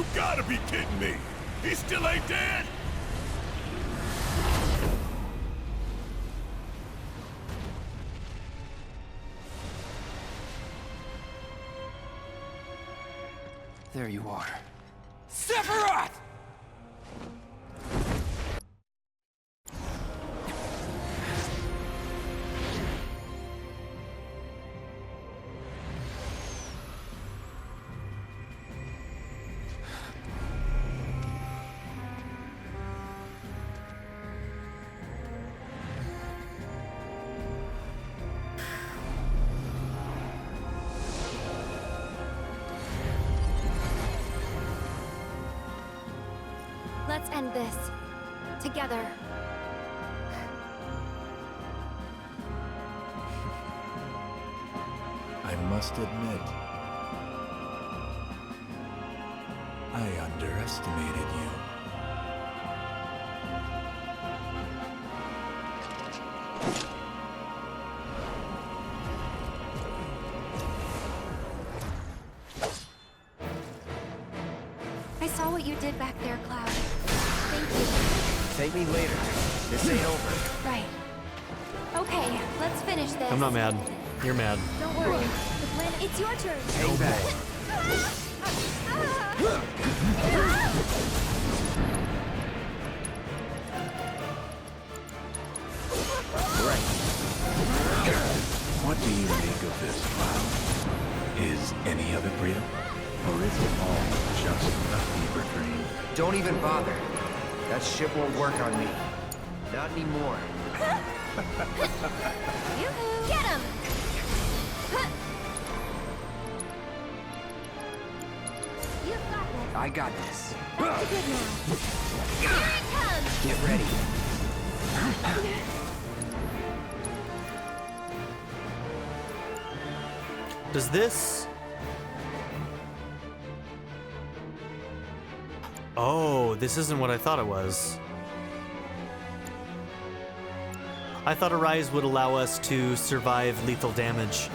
You gotta be kidding me! He still ain't dead? There you are. Sephiroth! Let's end this. Together. I must admit, I underestimated you. I saw what you did back there, Cloud. Thank you. Thank me later. This ain't over. Right. Okay, let's finish this. I'm not mad. You're mad. Don't worry. The plan. It's your turn. Hang back. Right. What do you make of this, Cloud? Is any of it real? Or is it all just a fever dream? Don't even bother. That shit won't work on me. Not anymore. Yoo-hoo! Get him! You've got this. I got this. Back to good now. Here it comes! Get ready. Does this... Oh, this isn't what I thought it was. I thought Arise would allow us to survive lethal damage.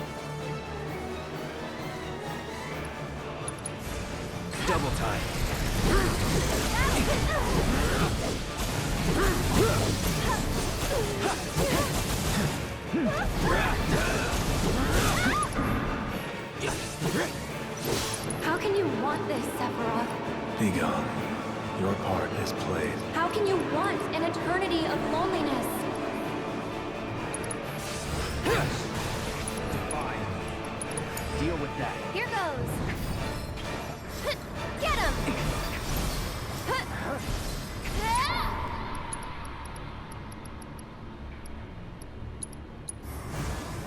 Double time. How can you want this, Sephiroth? Be gone. Your part is played. How can you want an eternity of loneliness? Fine. Deal with that. Here goes. Get him!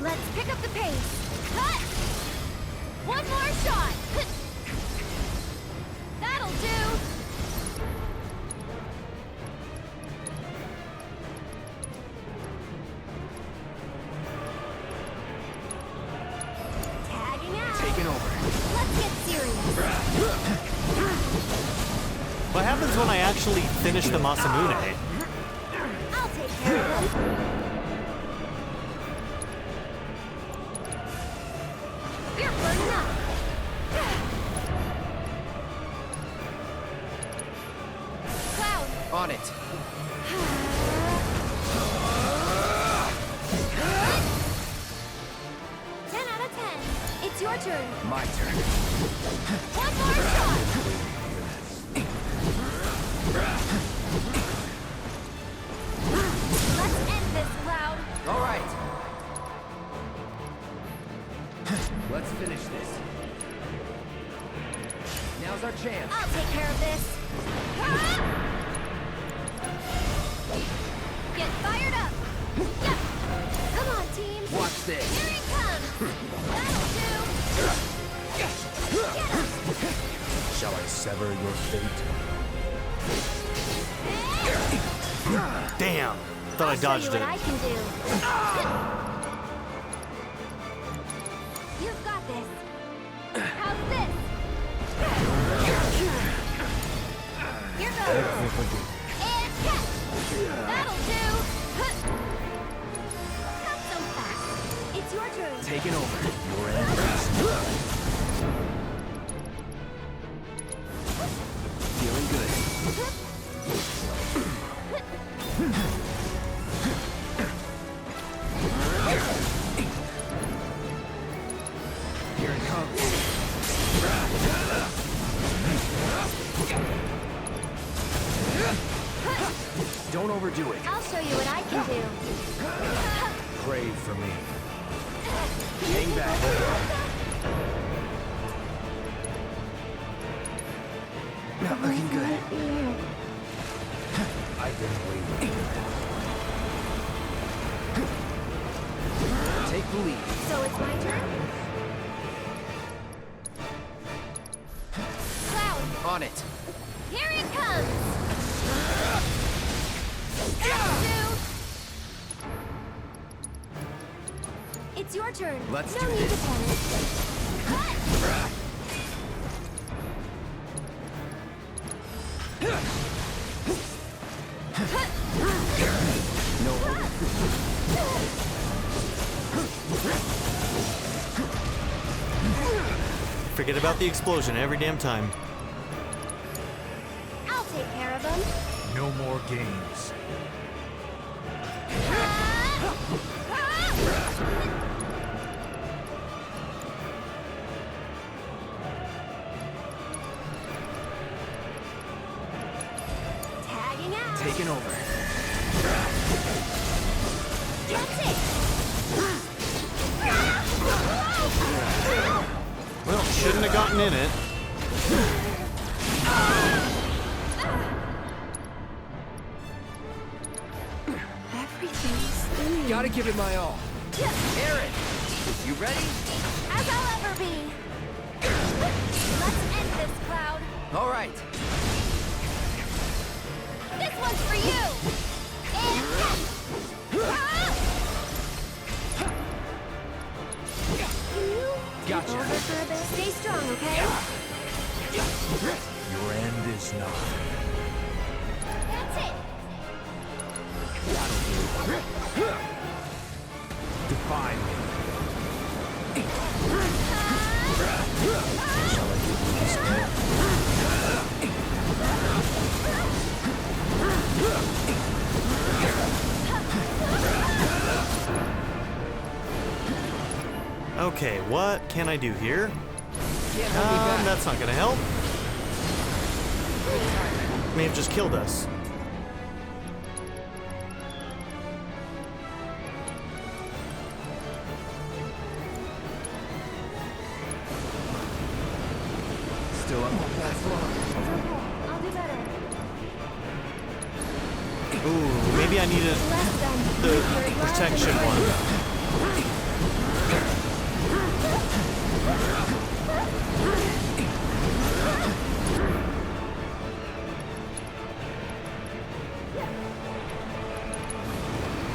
Let's pick up the pace. One more shot. That'll do. Tagging out. Taking over. Let's get serious. What happens when I actually finish the Masamune? I'll take care of them. We're burning up. Cloud. On it. 10 out of 10. It's your turn. My turn. One more shot. Let's end this, Cloud. All right. Let's finish this. Now's our chance. I'll take care of this. Get fired up. Yep. Come on, team. Watch this. Here it comes. That'll do. Get him. Shall I sever your fate? Damn. Thought I dodged I'll show you it. what I can do. You've got this. How's this? Here goes. And catch. That'll do. Not so fast. It's your turn. Taking over. Your end. for me. Hang back. Not looking good. I've been waiting. Take the lead. So it's my turn? Cloud, On it. here it comes! That'll do! It's your turn. Let's no do need this. to panic. Cut! No. Forget about the explosion every damn time. I'll take care of them. No more games. Tagging out. Taking over. That's it. Well, shouldn't have gotten in it. Everything's spinning. Gotta give it my all. Aerith, you ready? As I'll ever be. Let's end this, Cloud. All right. This one's for you. And Can you Gotcha. take over for a bit? Stay strong, okay? Your end is nigh. That's it. Define me. Okay, what can I do here? Can't hold me back. That's not gonna help. May have just killed us. Still up on that floor. It's okay. I'll do better. Ooh, maybe I need Less than the your protection one.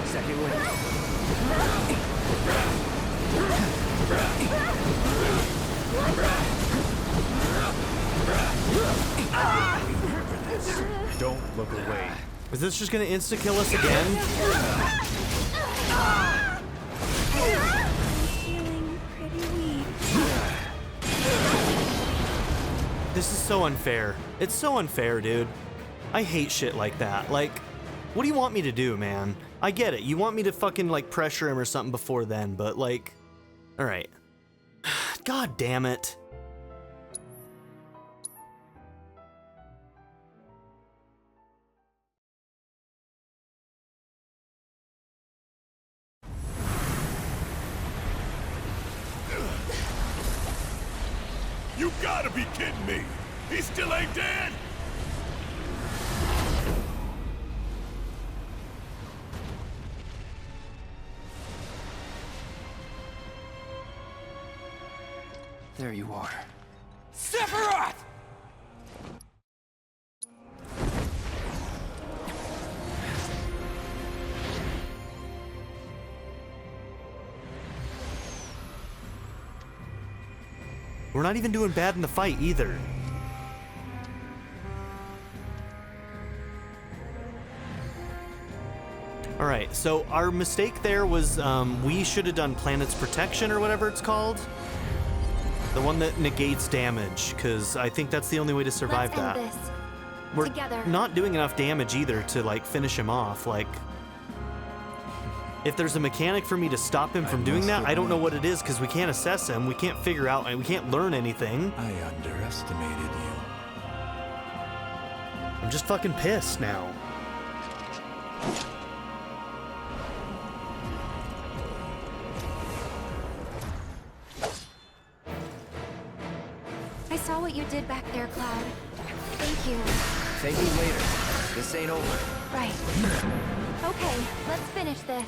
Second win. Don't look away. Is this just gonna insta kill us again? Feeling pretty weak. This is so unfair. It's so unfair, dude. I hate shit like that. Like, what do you want me to do, man? I get it. You want me to fucking, like, pressure him or something before then, but, like... Alright. God damn it. You gotta be kidding me! He still ain't dead! There you are. Sephiroth! We're not even doing bad in the fight, either. Alright, so our mistake there was we should have done Planet's Protection or whatever it's called. The one that negates damage, because I think that's the only way to survive Let's that. end this. We're Together. not doing enough damage either to, like, finish him off. Like, if there's a mechanic for me to stop him from doing that, I don't know what it is, because we can't assess him, we can't figure out, and we can't learn anything. I underestimated you. I'm just fucking pissed now. saw what you did back there, Cloud. Thank you. Thank me later. This ain't over. Right. Okay, let's finish this.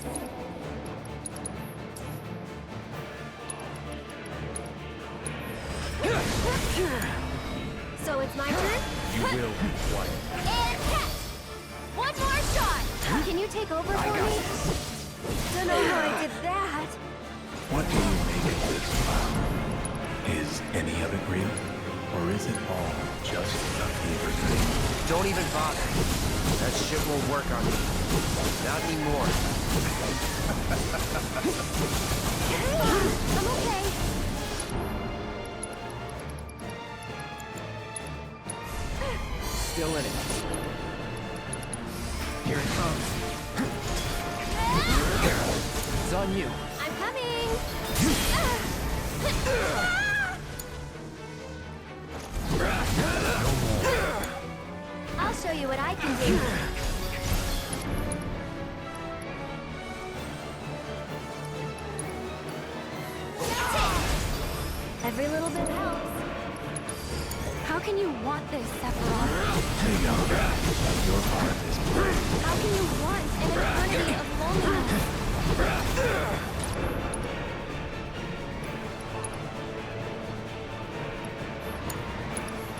So it's my turn? You will be quiet. And catch! One more shot! Can you take over for me? Don't know how I did that. What do you make of this cloud? Is any of it real? Or is it all just a fever dream? Don't even bother. That shit won't work on me. Not anymore. I'm okay. Still in it. Here it comes. It's on you. I'm coming! I'll show you what I can do. That's it! Every little bit helps. How can you want this, Sephiroth? Hey, young, your heart is brave. How can you want an eternity of loneliness?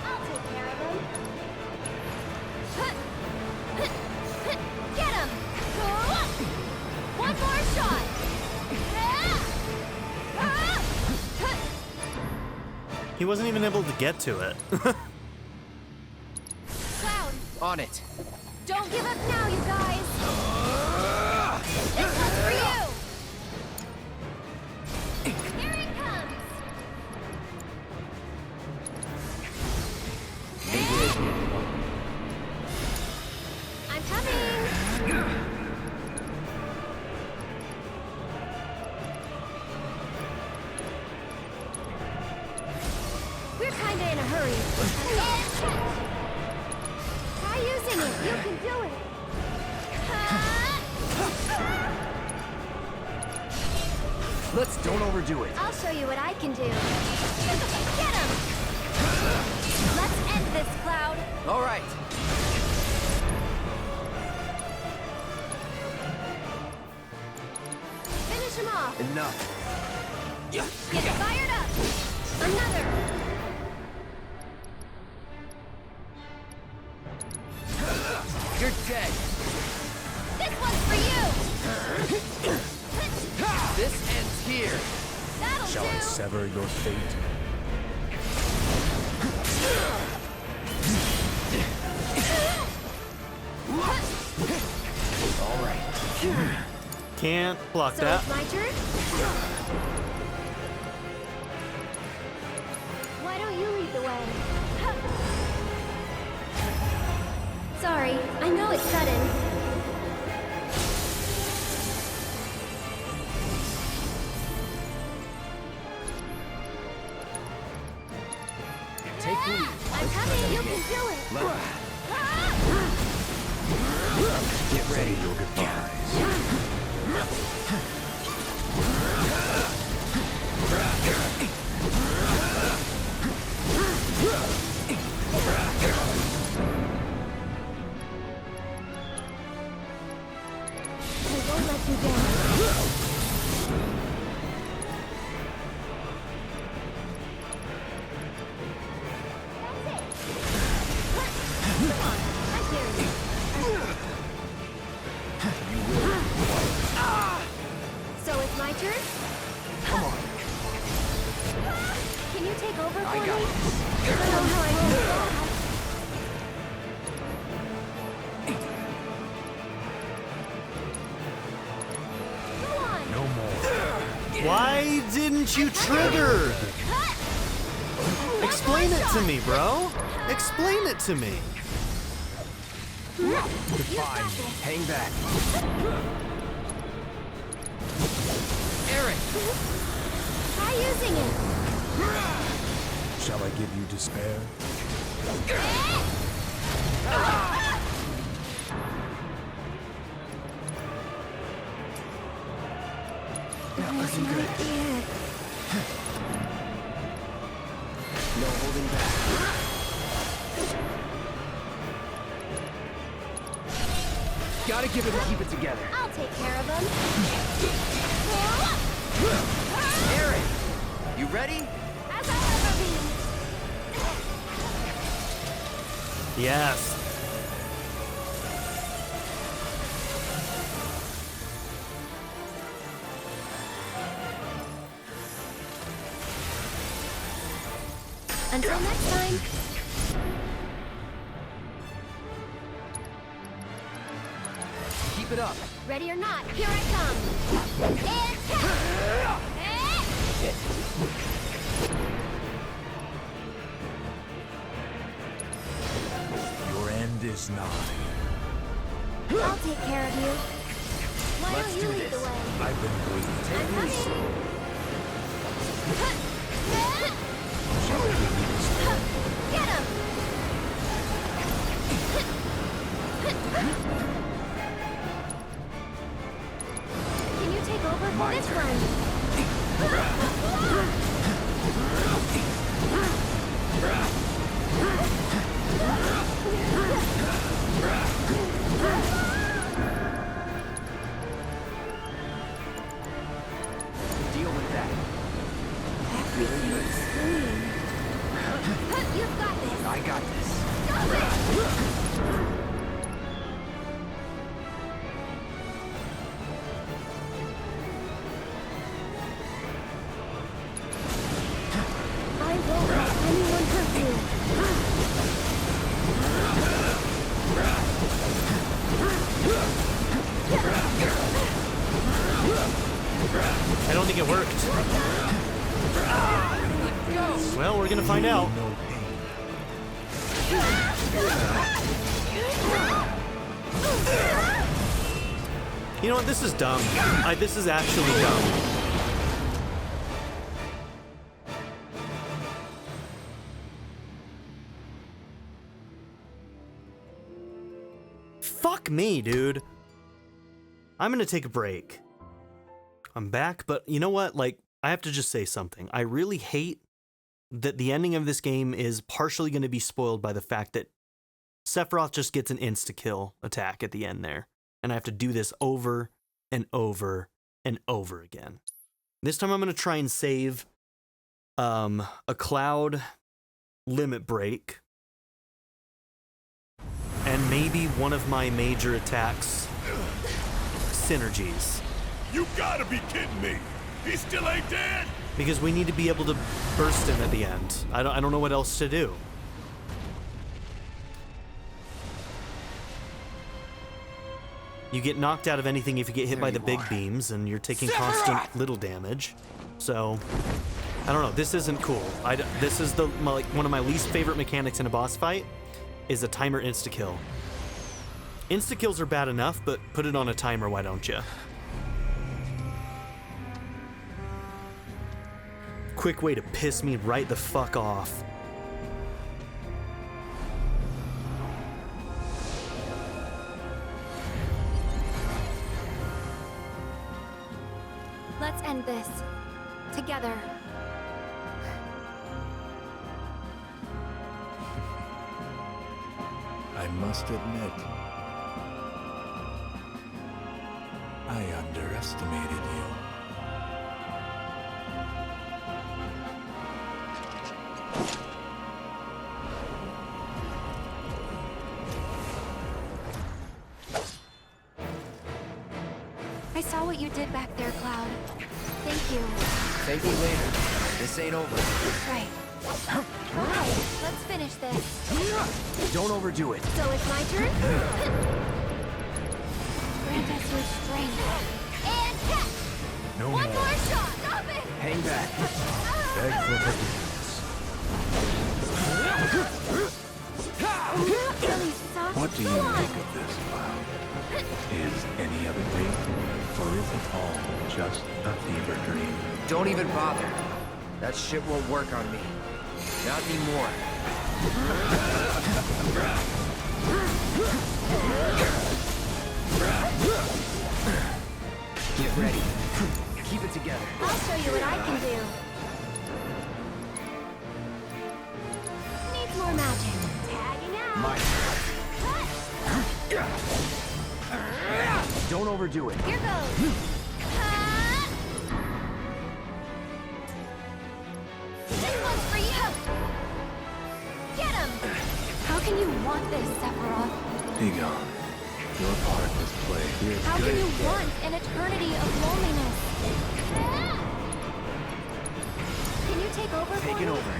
I'll take care of him. Get him! One more shot! He wasn't even able to get to it. Cloud, On it. don't give up now, you guys! This one's for you! Here it comes! I'm coming! We're kinda in a hurry. Try using it. You can do it. Don't overdo it. I'll show you what I can do. Get him! Let's end this, Cloud. All right. Finish him off. Enough. Get fired up. Another. You're dead. This one's for you. This ends here. That'll Shall do. I sever your fate? All right. Can't block So that. it's my turn? Why don't you lead the way? Sorry, I know it's sudden. Take lead. I'm coming, you can do it. Get ready. Your goodbyes. I won't let you down. So it's my turn? Come on. Can you take over for I got me? it. I don't know how I can do that. Go on. No more. Why didn't you trigger? Explain it to me, bro. Explain it to me. Fine. Hang back. Aerith. Try using it. Shall I give you despair? That wasn't good. No holding back. Gotta give it and keep it together. I'll take care of them. Aerith, you ready? As I'll ever be. Yes. Until next time. Keep it up. Ready or not, here I come. And Your end is nigh. I'll take care of you. Why Let's don't you do lead this. the way? I've been waiting. I'm coming. Get him! Can you take over for this one? Deal with that. You've got this. I got this. Stop it! I won't let anyone hurt you. I don't think it worked. Well, we're gonna find out. You know what? This is dumb. This is actually dumb. Fuck me, dude. I'm gonna take a break. I'm back, but you know what? Like, I have to just say something. I really hate that the ending of this game is partially going to be spoiled by the fact that Sephiroth just gets an insta-kill attack at the end there. And I have to do this over and over and over again. This time I'm going to try and save a Cloud limit break. And maybe one of my major attacks synergies. You gotta be kidding me! He still ain't dead! Because we need to be able to burst him at the end. I don't know what else to do. You get knocked out of anything if you get hit by the big beams, and you're taking constant little damage. So, I don't know. This isn't cool. This is one of my least favorite mechanics in a boss fight, is a timer insta-kill. Insta-kills are bad enough, but put it on a timer, why don't you? Quick way to piss me right the fuck off. Let's end this. Together. I must admit, I underestimated you. I saw what you did back there, Cloud. Thank you. Thank you later. This ain't over. Right. Alright, let's finish this. Don't overdo it. So it's my turn? Grant us your strength. And catch! No One more. more shot! Stop it! Hang back. Beg for forgiveness. Really soft. What do you Go on. make of this, Cloud? Is any of it real? Or is it all just a fever dream? Don't even bother. That shit won't work on me. Not anymore. Get ready. Keep it together. I'll show you what I can do. Don't overdo it. Here goes. This one's for you. Get him. How can you want this, Sephiroth? Be gone. Your part was played. You're How good. can you want an eternity of loneliness? Can you take over for Taking me? over.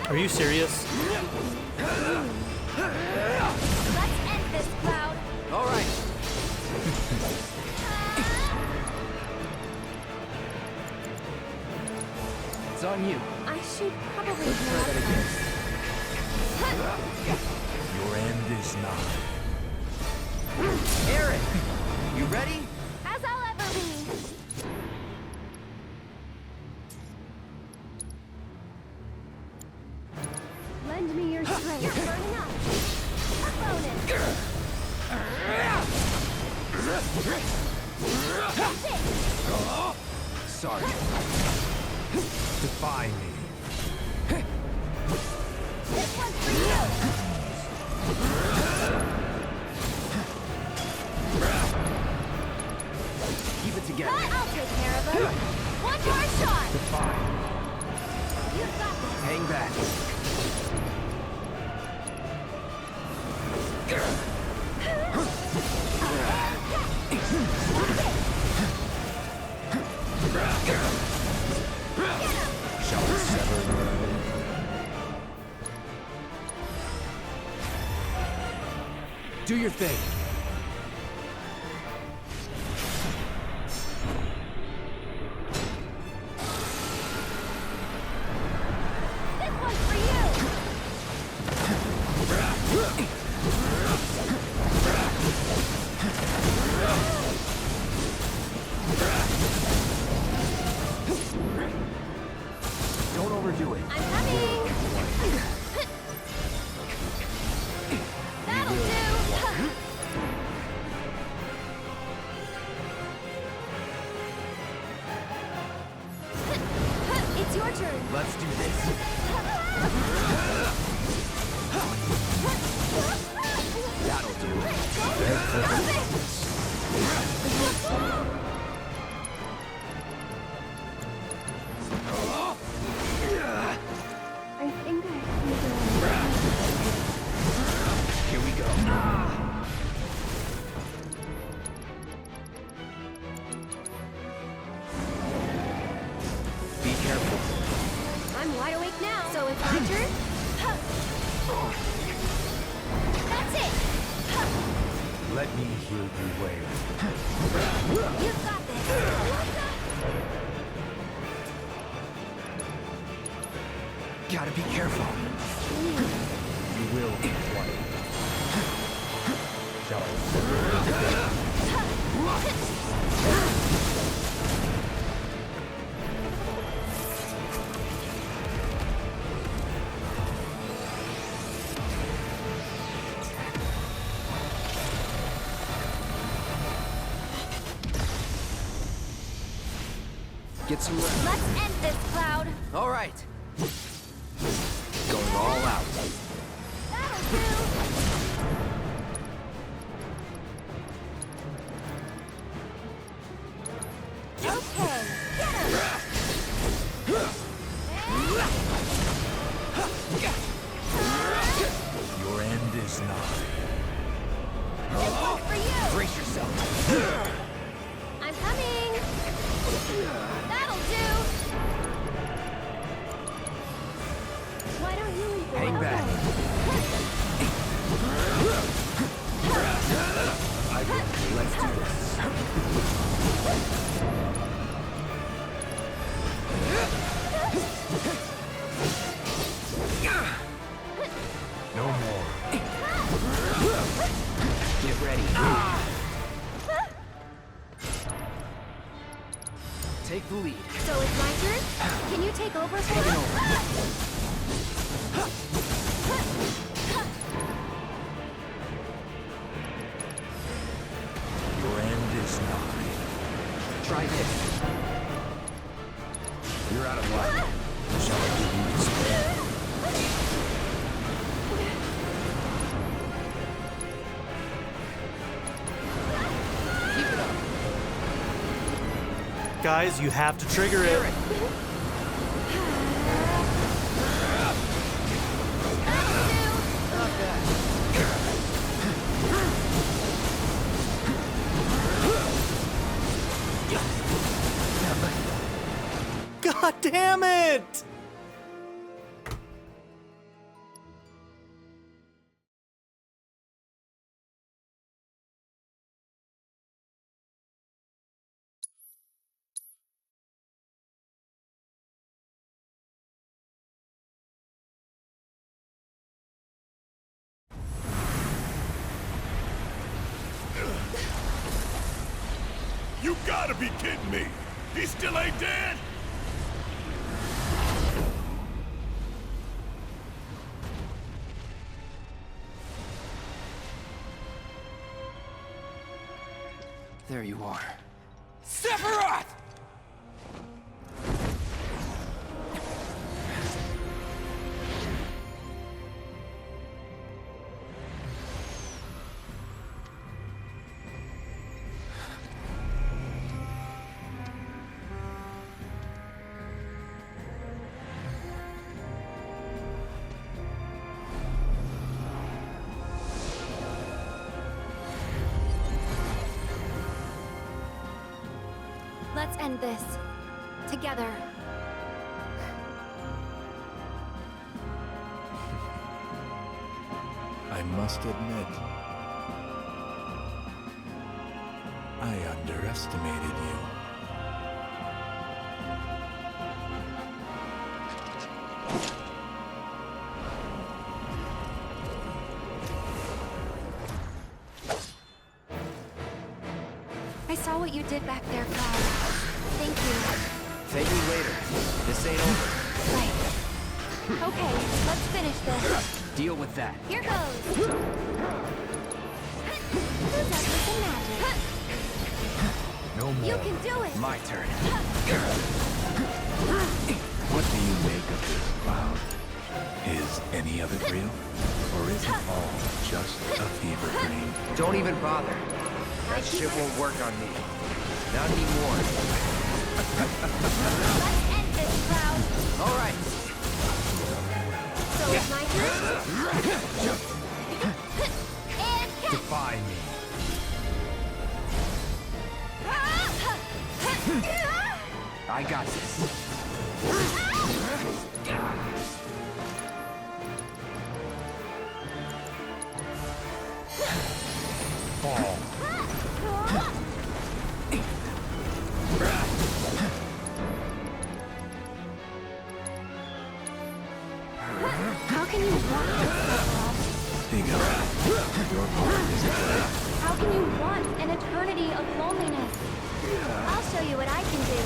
Are you serious? Let's end this, Cloud. All right. It's on you. I should probably Let's try that again. Your end is nigh. Aerith, you ready? As I'll ever be. Lend me your strength. You're burning up. A bonus. That's it. Sorry. Defy me. This one's for you. Keep it together. I'll take care of him. One more shot. Defy. You've got this. Hang back. Shall we sever the road? Do your thing. This one's for you. Don't overdo it. I'm coming. That'll do. It's your turn. Let's do this. That'll do. I think I can Here we go. Be careful. I'm wide awake now. So it's my turn? That's it. Let me hear you wail. You've got this. Gotta be careful. You will be quiet. Shall I? Get some rest. Let's end this, Cloud. All right. Going all out. That'll do. Okay, get him. Your end is nigh. This one's for you. Brace yourself. I'm coming. That'll do. Why don't you leave the Hang way? back. Let's do this. No more. Get ready. Take the lead. So it's my turn? Can you take over for Taking us? over. Your end is nigh. Try this. You're out of luck. Shall I give you this? guys. You have to trigger it. God damn it! You gotta be kidding me! He still ain't dead? There you are. Sephiroth! Let's end this. Together. I must admit, I underestimated you. I saw what you did back there, Cloud. Thank you. Thank you later. This ain't over. Right. Okay, let's finish this. Deal with that. Here goes. Who's up with the magic? No more. You can do it. My turn. What do you make of this, Cloud? Is any of it real? Or is it all just a fever dream? Don't even bother. That shit won't work on me. Not anymore. Let's end this, Cloud. All right. So it's my turn? And catch! Defy me. I got this. Fall. How can you want this, Sephiroth? Bingo. Your part is at play. How can you want an eternity of loneliness? I'll show you what I can do.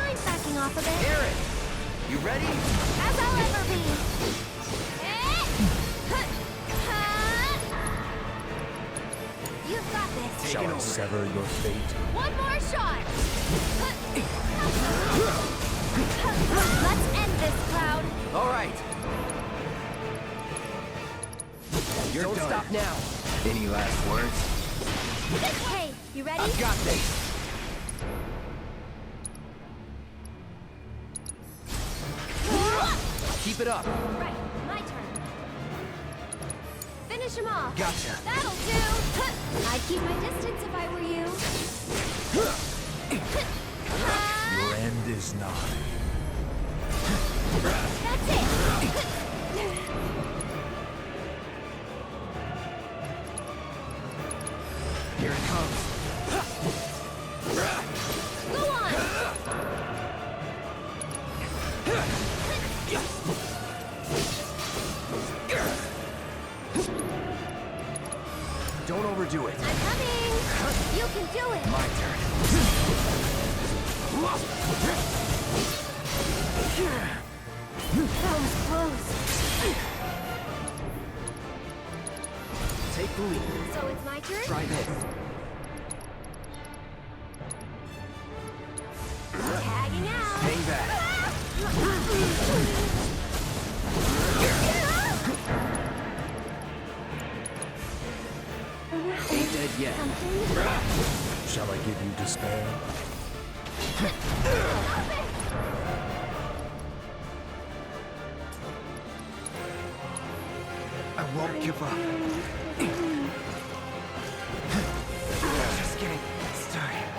I'm backing off a bit. Aerith, you ready? As I'll ever be. You've got this. Shall I Sever your fate. One more shot. Let's end this, Cloud. All right. You're Don't done. stop now. Any last words? Hey, you ready? I've got this. Keep it up. Right, my turn. Finish him off. Gotcha. That'll do. I'd keep my distance if I were you. Your end is nigh. That's it. Here it comes. Go on. Don't overdo it. I'm coming. You can do it. My turn. That was close. Take the lead. So it's my turn? Try this. Tagging out. Hang back. Ain't dead yet. Something? Shall I give you despair? I won't give up. Just getting started.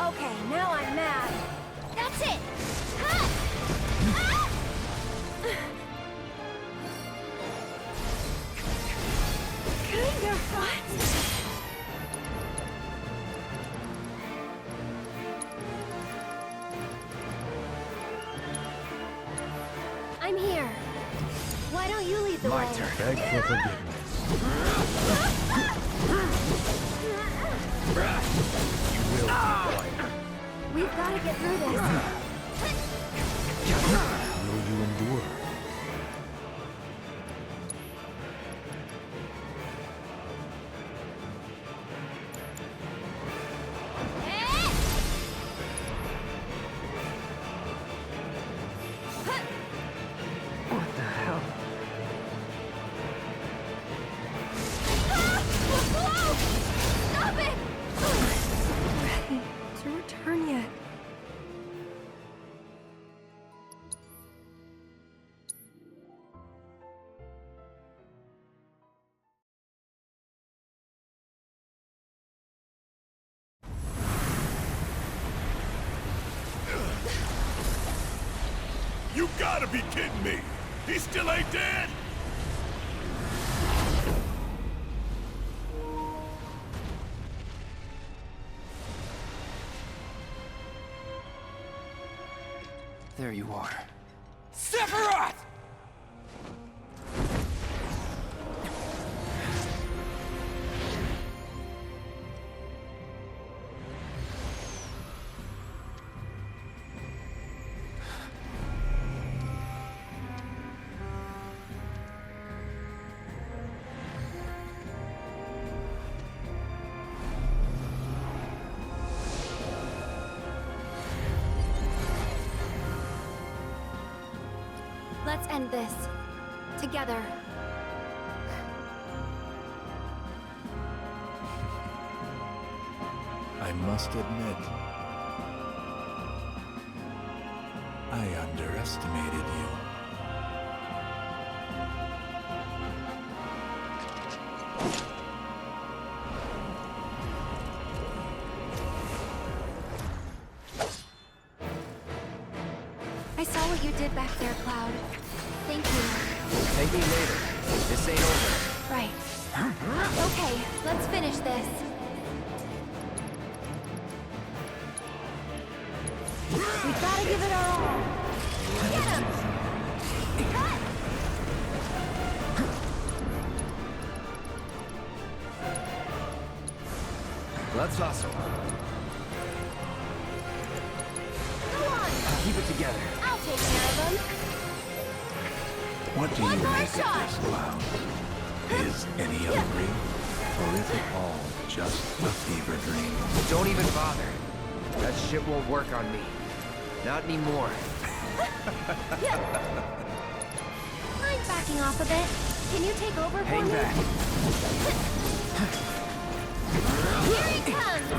Okay, now I'm mad. That's it! Ha! Ah! Kinda hot. I'm here. Why don't you lead the My way? turn. Beg for forgiveness. You will be quiet. We've got to get through this. Will you endure? What the hell? Stop it! Ready to return yet? You gotta be kidding me! He still ain't dead? There you are. Sephiroth! Let's end this. Together. I must admit, I underestimated you. I saw what you did back there, Cloud. Thank you. Thank me later. This ain't over. Right. Okay, let's finish this. We've got to give it our all. Get him! Cut! Let's hustle. Go on! Keep it together. I'll take care of them. What do One you more make of shot. this, Cloud? Is any of it real? Or is it all just a fever dream? Don't even bother. That shit won't work on me. Not anymore. I'm backing off a bit. Can you take over for Hang me? back. Here he comes!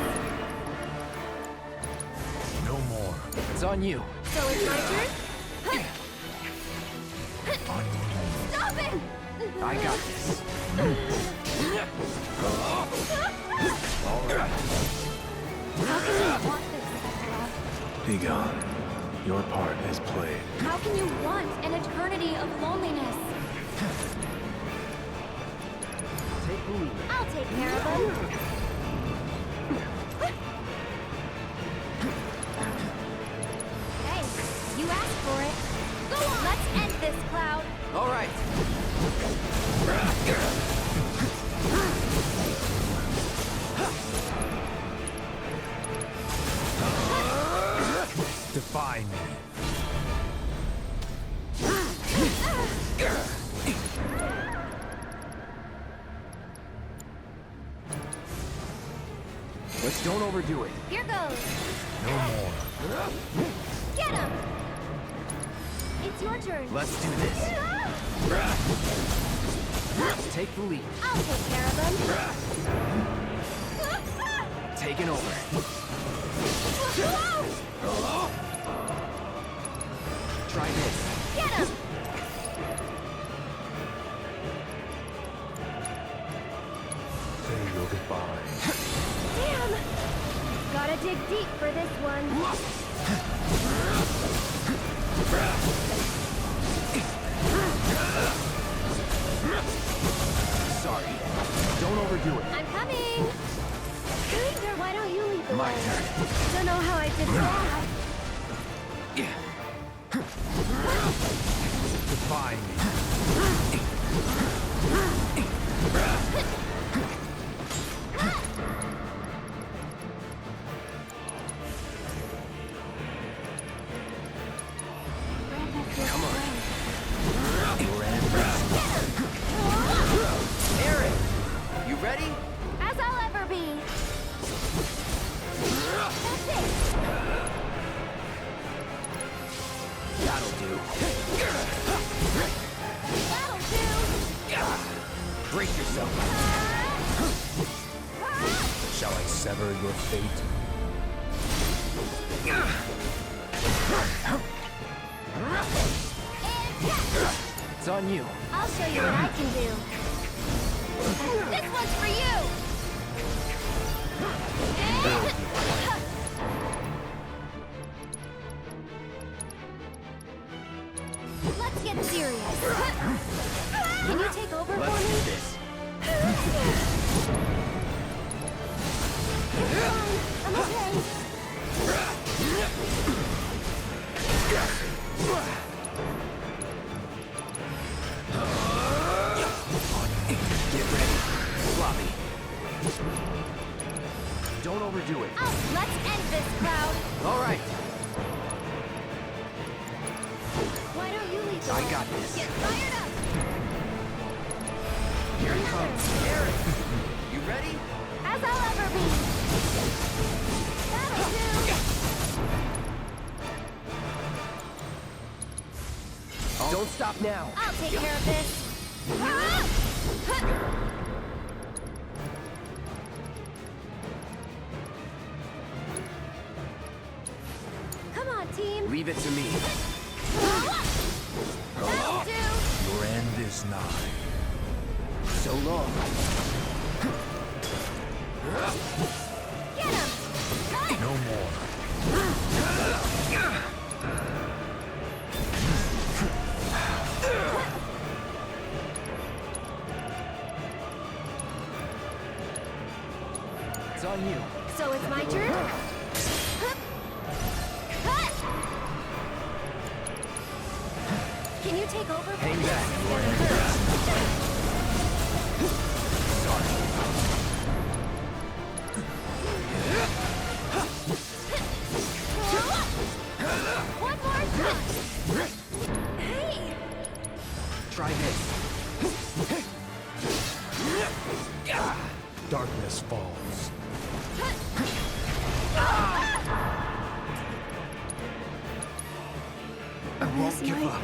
No more. It's on you. So it's my turn? On your knees. Stop him! I got this. How can you want this, Sephiroth? Be gone. Your part is played. How can you want an eternity of loneliness? Take the lead. I'll take care of him. Hey, you asked for it. Go on! Let's end this, Cloud. All right. Defy me. Let's don't overdo it. Here goes. No more. Get him! It's your turn. Let's do this. Take the lead. I'll take care of him. taking over. Try this. Get him! Say your goodbye. Damn! Gotta dig deep for this one. Sorry. Don't overdo it. I'm coming! Or why don't you lead the My way? turn. Don't know how I did that. Defy me. Come on. Aerith, you ready? As I'll ever be. That's it. That'll do. That'll do. Brace yourself. Shall I sever your fate? It's on you. I'll show you what I can do. This one's for you! Let's get serious. Can you take over Let's for do me? this. I'm okay. Get ready. Sloppy. Don't overdo it. Oh, let's end this crowd. All right. Why don't you lead the I way? got this. Get fired up. Here it comes. Aerith, you ready? As I'll ever be. That'll do. Don't stop now. I'll take care of this. Come on, team. Leave it to me. That'll do. Your end is nigh. So long. Get him. No more. It's on you. So it's my turn? Can you take over? Hang back. One more time. Hey! Try this. Darkness falls. I won't give up.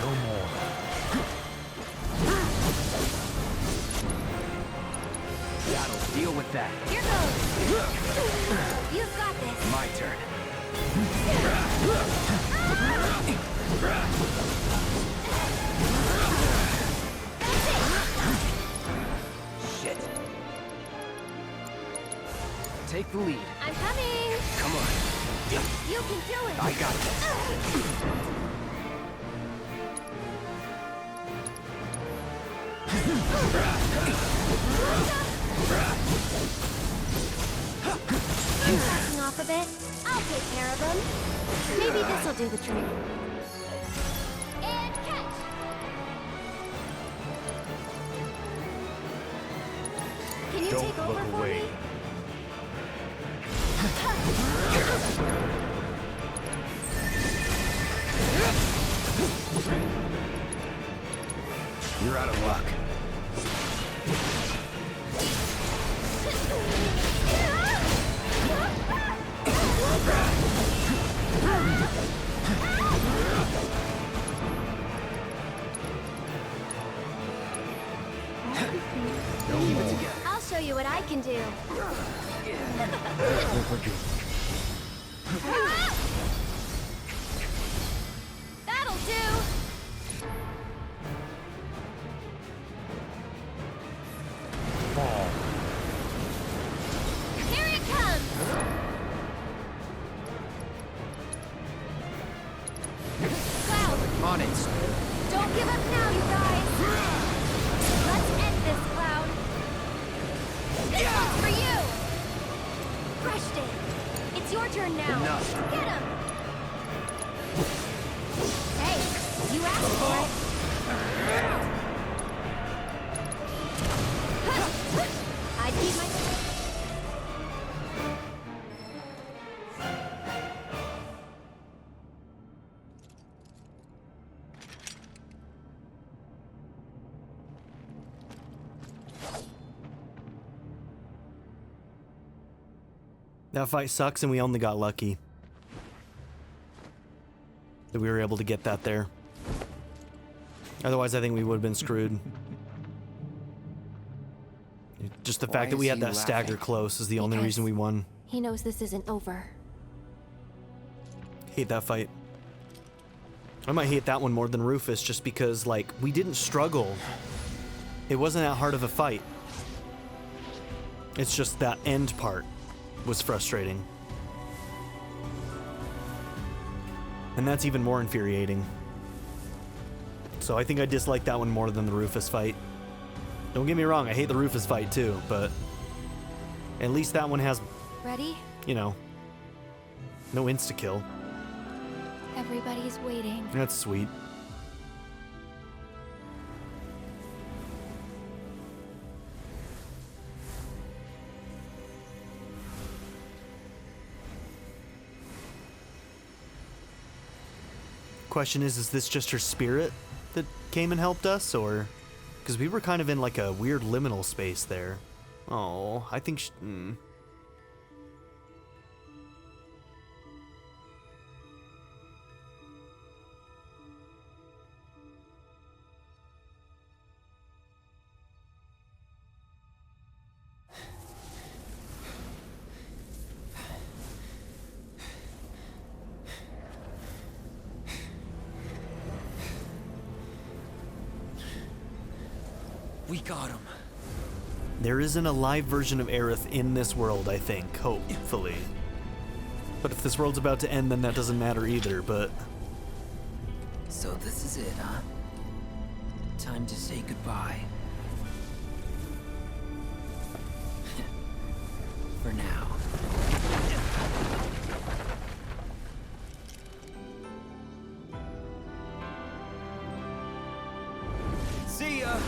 No more. That'll deal with that. Here goes. You've got this. My turn. Shit. Take the lead. I'm coming. Come on. You can do it. I got this. Backing off a bit. I'll take care of them. Maybe this'll do the trick. And catch. Can you Don't take over look for away. me? You're out of luck. I'll show you what I can do. That'll do. Here it comes. Cloud, On it. don't give up now, you guys. Let's end this, Cloud. This one's for you. Crushed it. It's your turn now. Enough. Get him. Hey, you asked for it. I'd keep my... That fight sucks and we only got lucky that we were able to get that there. Otherwise, I think we would have been screwed. Just the Why fact that we is had he that stagger laughing? close is the only Because- reason we won. He knows this isn't over. Hate that fight. I might hate that one more than Rufus just because, like, we didn't struggle. It wasn't that hard of a fight. It's just that end part was frustrating. And that's even more infuriating. So I think I dislike that one more than the Rufus fight. Don't get me wrong, I hate the Rufus fight too, but at least that one has, Ready? you know, no insta-kill. Everybody's waiting. That's sweet. Question is this just her spirit that came and helped us, or... Because we were kind of in like a weird liminal space there. Oh, I think We got him. There isn't a live version of Aerith in this world, I think, hopefully. But if this world's about to end, then that doesn't matter either, but... So this is it, huh? Time to say goodbye. For now. See ya!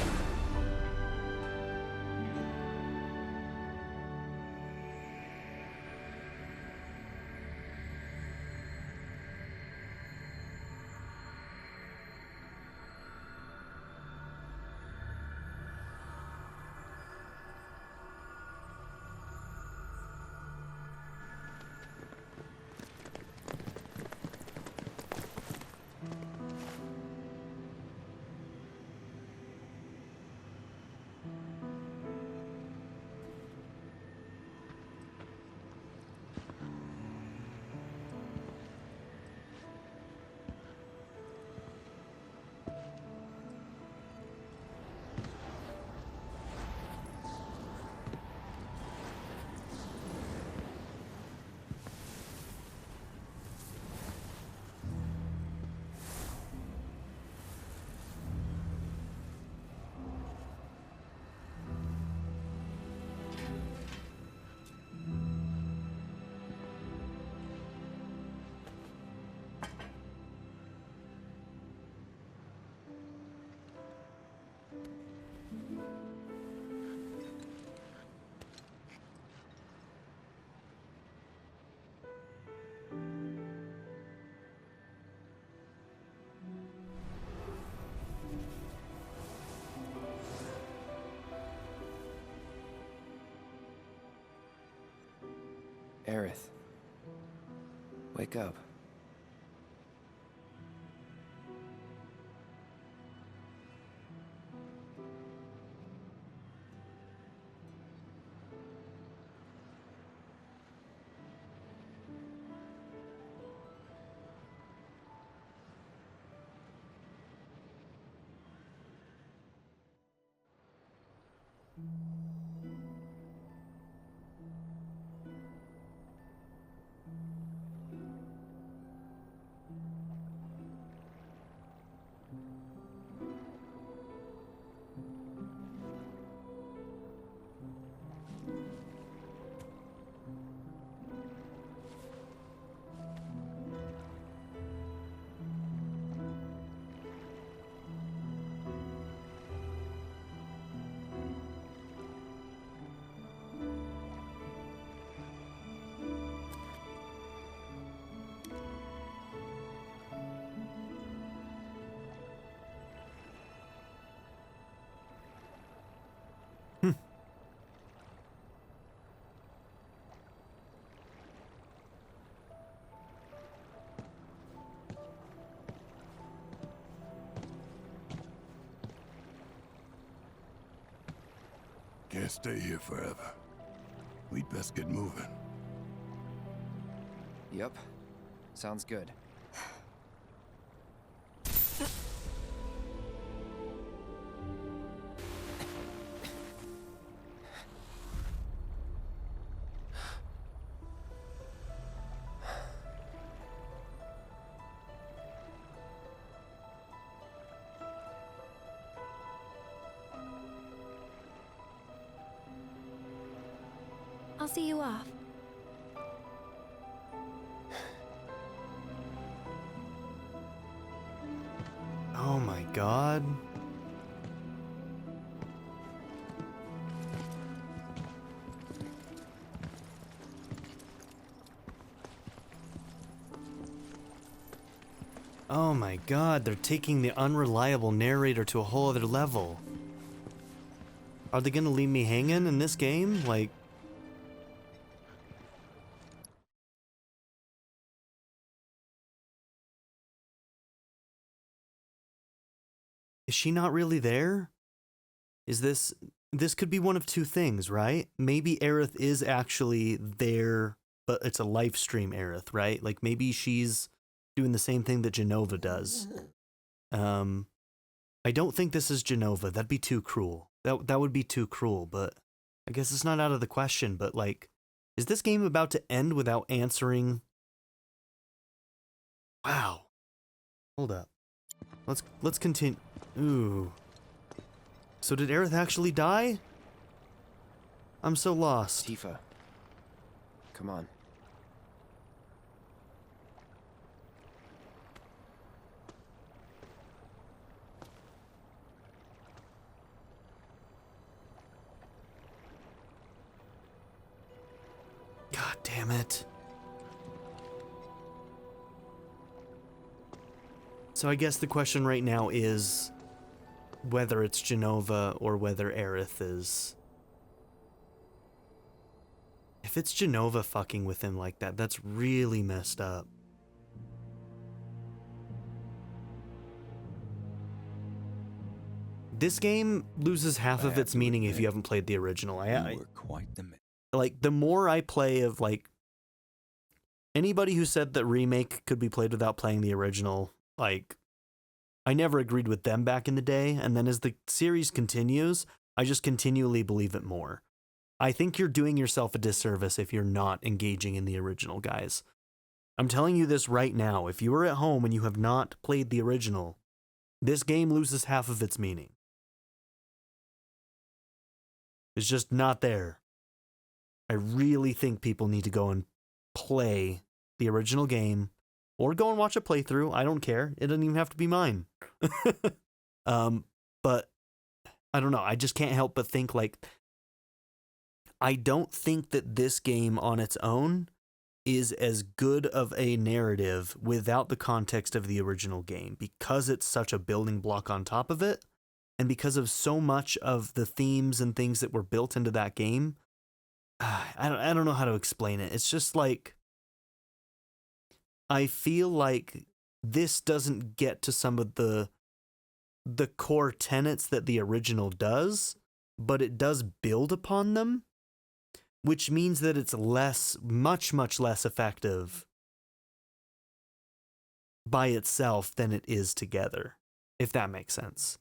Aerith. Wake up. Can't stay here forever. We'd best get moving. Yep. Sounds good. I'll see you off. Oh my god. Oh my god, they're taking the unreliable narrator to a whole other level. Are they gonna leave me hanging in this game? Like... Is she not really there? Is this could be one of two things, right? Maybe Aerith is actually there, but it's a live stream Aerith, right? Like maybe she's doing the same thing that Genova does. I don't think this is Genova. That'd be too cruel. That would be too cruel, but I guess it's not out of the question, but like, is this game about to end without answering? Wow. Hold up. Let's continue. Ooh. So did Aerith actually die? I'm so lost. Tifa. Come on. God damn it. So I guess the question right now is whether it's Genova or whether Aerith is... If it's Genova fucking with him like that, that's really messed up. This game loses half of its meaning if you haven't played the original. You were quite the man. Like, the more I play of, like... Anybody who said that Remake could be played without playing the original, like... I never agreed with them back in the day, and then as the series continues, I just continually believe it more. I think you're doing yourself a disservice if you're not engaging in the original, guys. I'm telling you this right now. If you are at home and you have not played the original, this game loses half of its meaning. It's just not there. I really think people need to go and play the original game, or go and watch a playthrough. I don't care. It doesn't even have to be mine. But I don't know. I just can't help but think, like, I don't think that this game on its own is as good of a narrative without the context of the original game, because it's such a building block on top of it, and because of so much of the themes and things that were built into that game. I don't know how to explain it. It's just like, I feel like this doesn't get to some of the core tenets that the original does, but it does build upon them, which means that it's much less effective by itself than it is together, if that makes sense.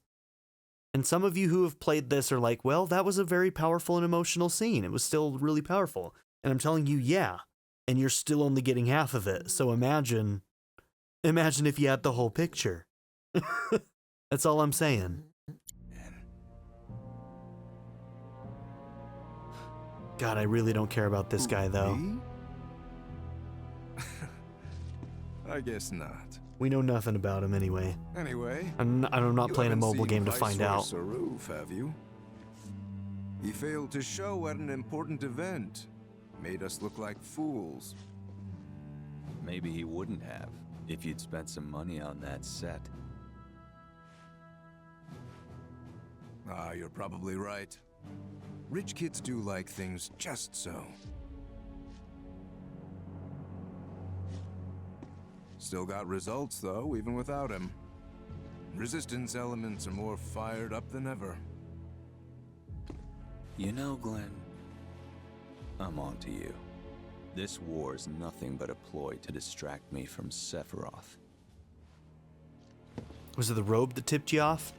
And some of you who have played this are like, well, that was a very powerful and emotional scene. It was still really powerful. And I'm telling you, yeah. And you're still only getting half of it. So imagine if you had the whole picture. That's all I'm saying. God, I really don't care about this guy, though. Me? I guess not. We know nothing about him anyway. Anyway, I'm not playing a mobile game to find out. Sephiroth, have you? He failed to show at an important event. Made us look like fools. Maybe he wouldn't have if you'd spent some money on that set. Ah, you're probably right. Rich kids do like things just so. Still got results, though, even without him. Resistance elements are more fired up than ever. You know, Glenn, I'm on to you. This war's nothing but a ploy to distract me from Sephiroth. Was it the robe that tipped you off?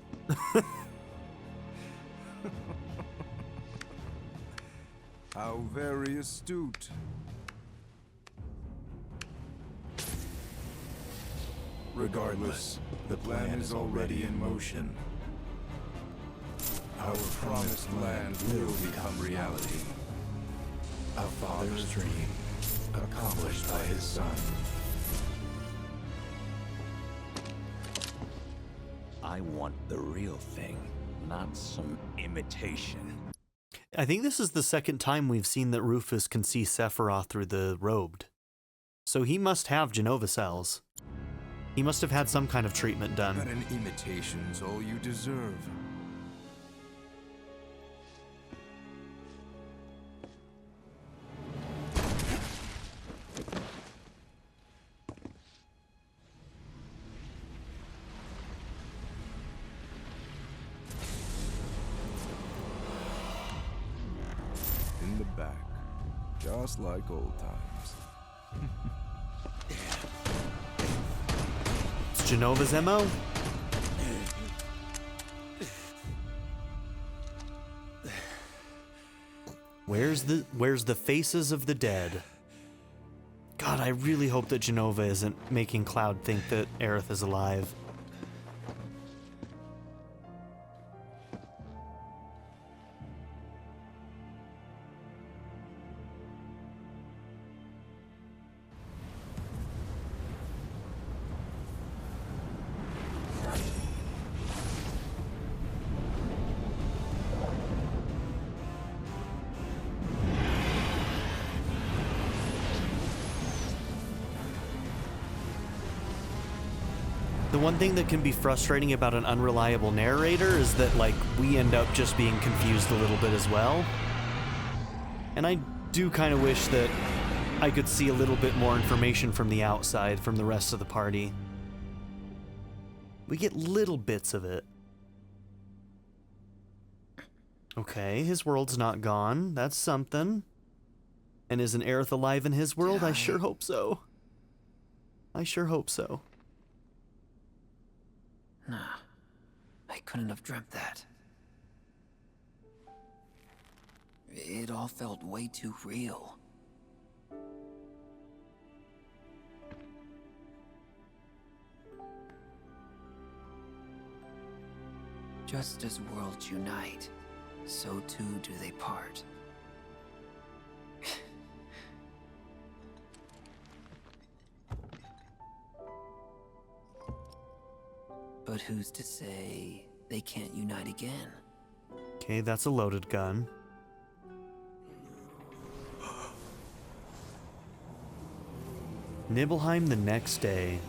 How very astute. Regardless, the plan is already in motion. Our promised land will become reality. A father's dream, accomplished by his son. I want the real thing, not some imitation. I think this is the second time we've seen that Rufus can see Sephiroth through the robed. So he must have Genova cells. He must have had some kind of treatment done. But an imitation's all you deserve. In the back, just like old times. It's Genova's MO? Where's the faces of the dead? God, I really hope that Genova isn't making Cloud think that Aerith is alive. The one thing that can be frustrating about an unreliable narrator is that, like, we end up just being confused a little bit as well. And I do kind of wish that I could see a little bit more information from the outside, from the rest of the party. We get little bits of it. Okay, his world's not gone. That's something. And isn't Aerith alive in his world? I sure hope so. I sure hope so. Nah, I couldn't have dreamt that. It all felt way too real. Just as worlds unite, so too do they part. But who's to say they can't unite again? Okay, that's a loaded gun. Nibelheim the next day.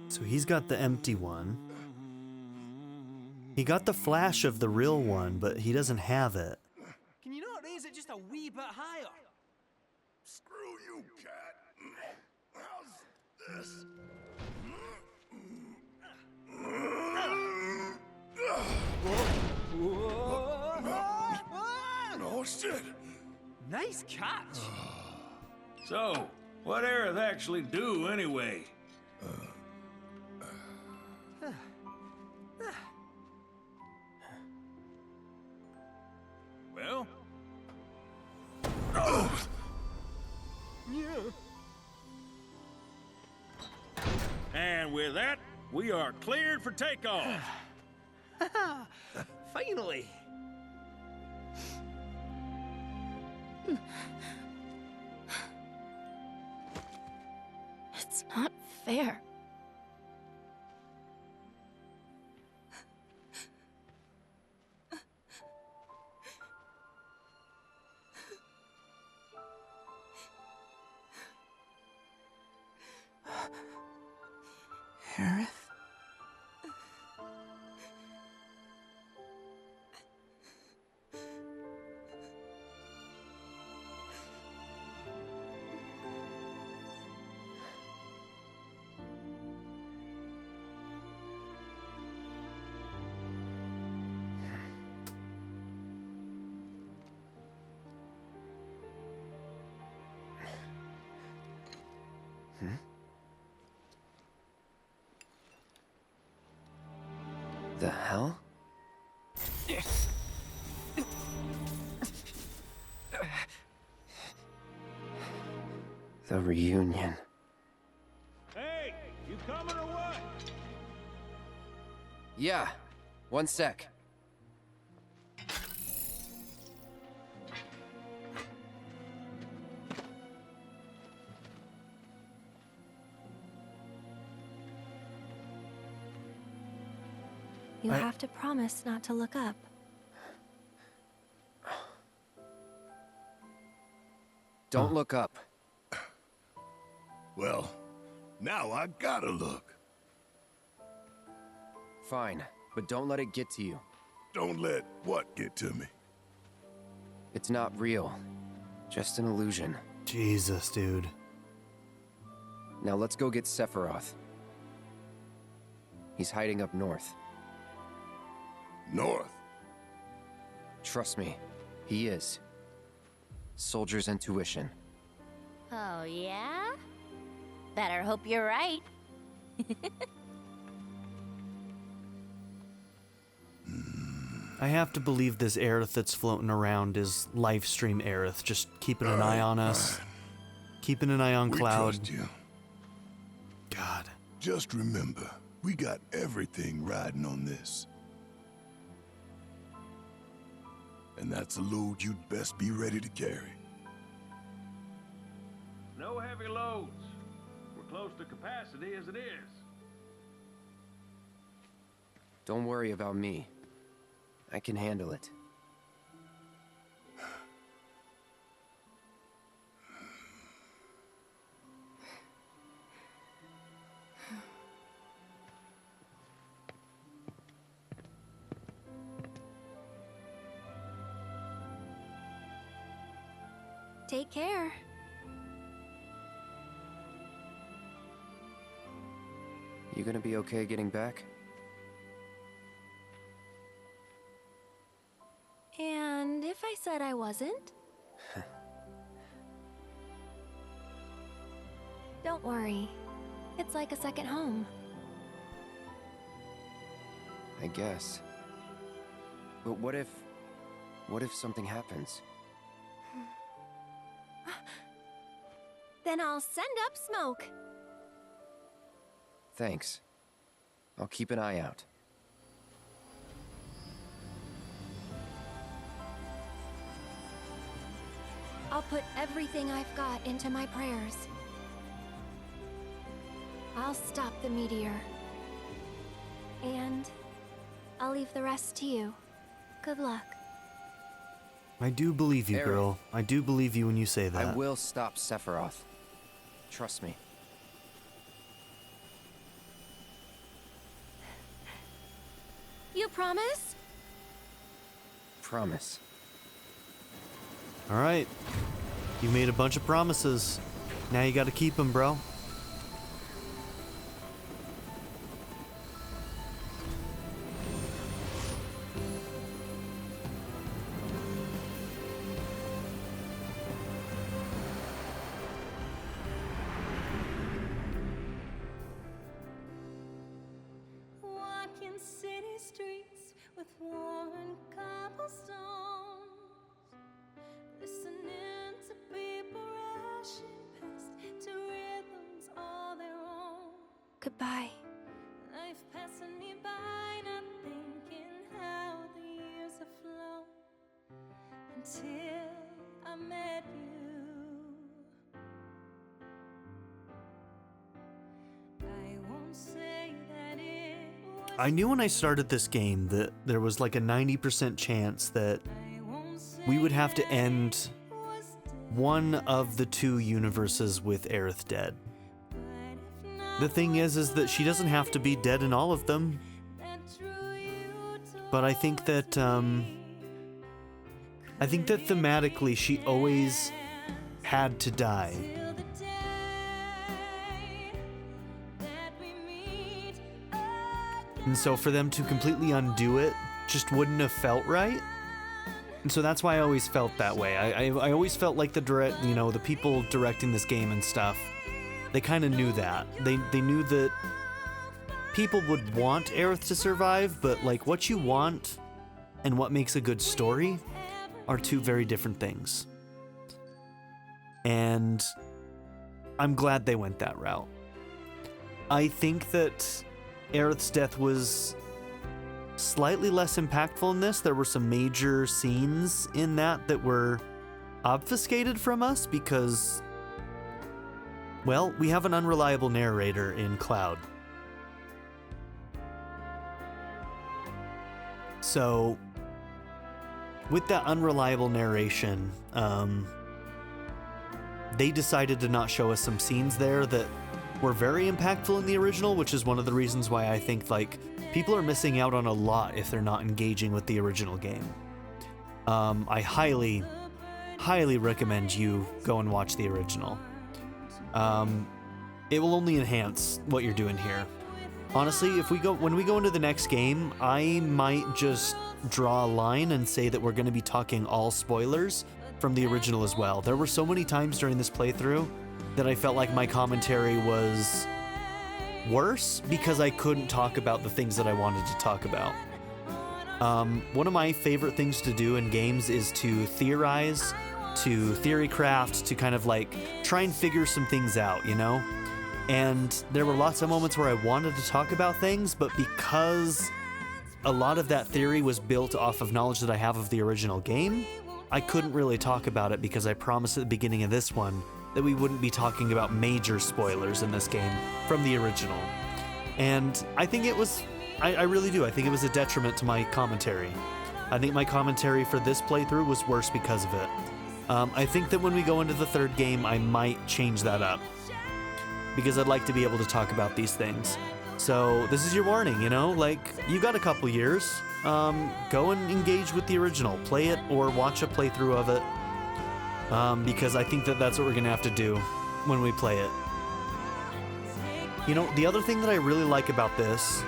So he's got the empty one. He got the flash of the real one, but he doesn't have it. Can you not raise it just a wee bit higher? Screw you, cat. How's this? Oh, shit. Nice catch. So, what Aerith actually do anyway? Well? And with that, we are cleared for takeoff. Finally. It's not fair. Aerith? The hell? The reunion. Hey, you coming or what? Yeah, one sec. You have to promise not to look up. Don't look up. Well, now I gotta look. Fine, but don't let it get to you. Don't let what get to me? It's not real. Just an illusion. Jesus, dude. Now let's go get Sephiroth. He's hiding up north. North? Trust me, he is. Soldier's intuition. Oh, yeah? Better hope you're right. I have to believe this Aerith that's floating around is livestream Aerith, just keeping an eye on us. Keeping an eye on We Cloud. trust you. God. Just remember, we got everything riding on this. And that's a load you'd best be ready to carry. No heavy loads. We're close to capacity as it is. Don't worry about me. I can handle it. Take care. You gonna be okay getting back? And if I said I wasn't? Don't worry. It's like a second home. I guess. But what if something happens? Then I'll send up smoke. Thanks. I'll keep an eye out. I'll put everything I've got into my prayers. I'll stop the meteor. And I'll leave the rest to you. Good luck. I do believe you, Aerith. girl. I do believe you when you say that. I will stop Sephiroth. Trust me. You promise? Promise. All right. You made a bunch of promises. Now you got to keep them, bro. Walking city streets with worn cobblestones, listening to people rushing past to rhythms all their own. Goodbye. Life passing me by, not thinking how the years have flown until I met you. I knew when I started this game that there was like a 90% chance that we would have to end one of the two universes with Aerith dead. The thing is that she doesn't have to be dead in all of them. But I think that thematically she always had to die. And so for them to completely undo it just wouldn't have felt right. And so that's why I always felt that way. I always felt like the people directing this game and stuff, they kind of knew that. They knew that people would want Aerith to survive, but like what you want and what makes a good story are two very different things. And I'm glad they went that route. I think that Aerith's death was slightly less impactful in this. There were some major scenes in that were obfuscated from us because, well, we have an unreliable narrator in Cloud. So, with that unreliable narration, they decided to not show us some scenes there that were very impactful in the original, which is one of the reasons why I think like people are missing out on a lot if they're not engaging with the original game. I highly recommend you go and watch the original. It will only enhance what you're doing here. Honestly, when we go into the next game, I might just draw a line and say that we're going to be talking all spoilers from the original as well. There were so many times during this playthrough that I felt like my commentary was worse because I couldn't talk about the things that I wanted to talk about. One of my favorite things to do in games is to theorize, to theory craft, to kind of like try and figure some things out, you know? And there were lots of moments where I wanted to talk about things, but because a lot of that theory was built off of knowledge that I have of the original game, I couldn't really talk about it because I promised at the beginning of this one that we wouldn't be talking about major spoilers in this game from the original. And I think it was, I really do, I think it was a detriment to my commentary. I think my commentary for this playthrough was worse because of it. I think that when we go into the third game, I might change that up, because I'd like to be able to talk about these things. So this is your warning, you know, like you got a couple years, go and engage with the original, play it or watch a playthrough of it, because I think that that's what we're gonna have to do when we play it. You know, the other thing that I really like about this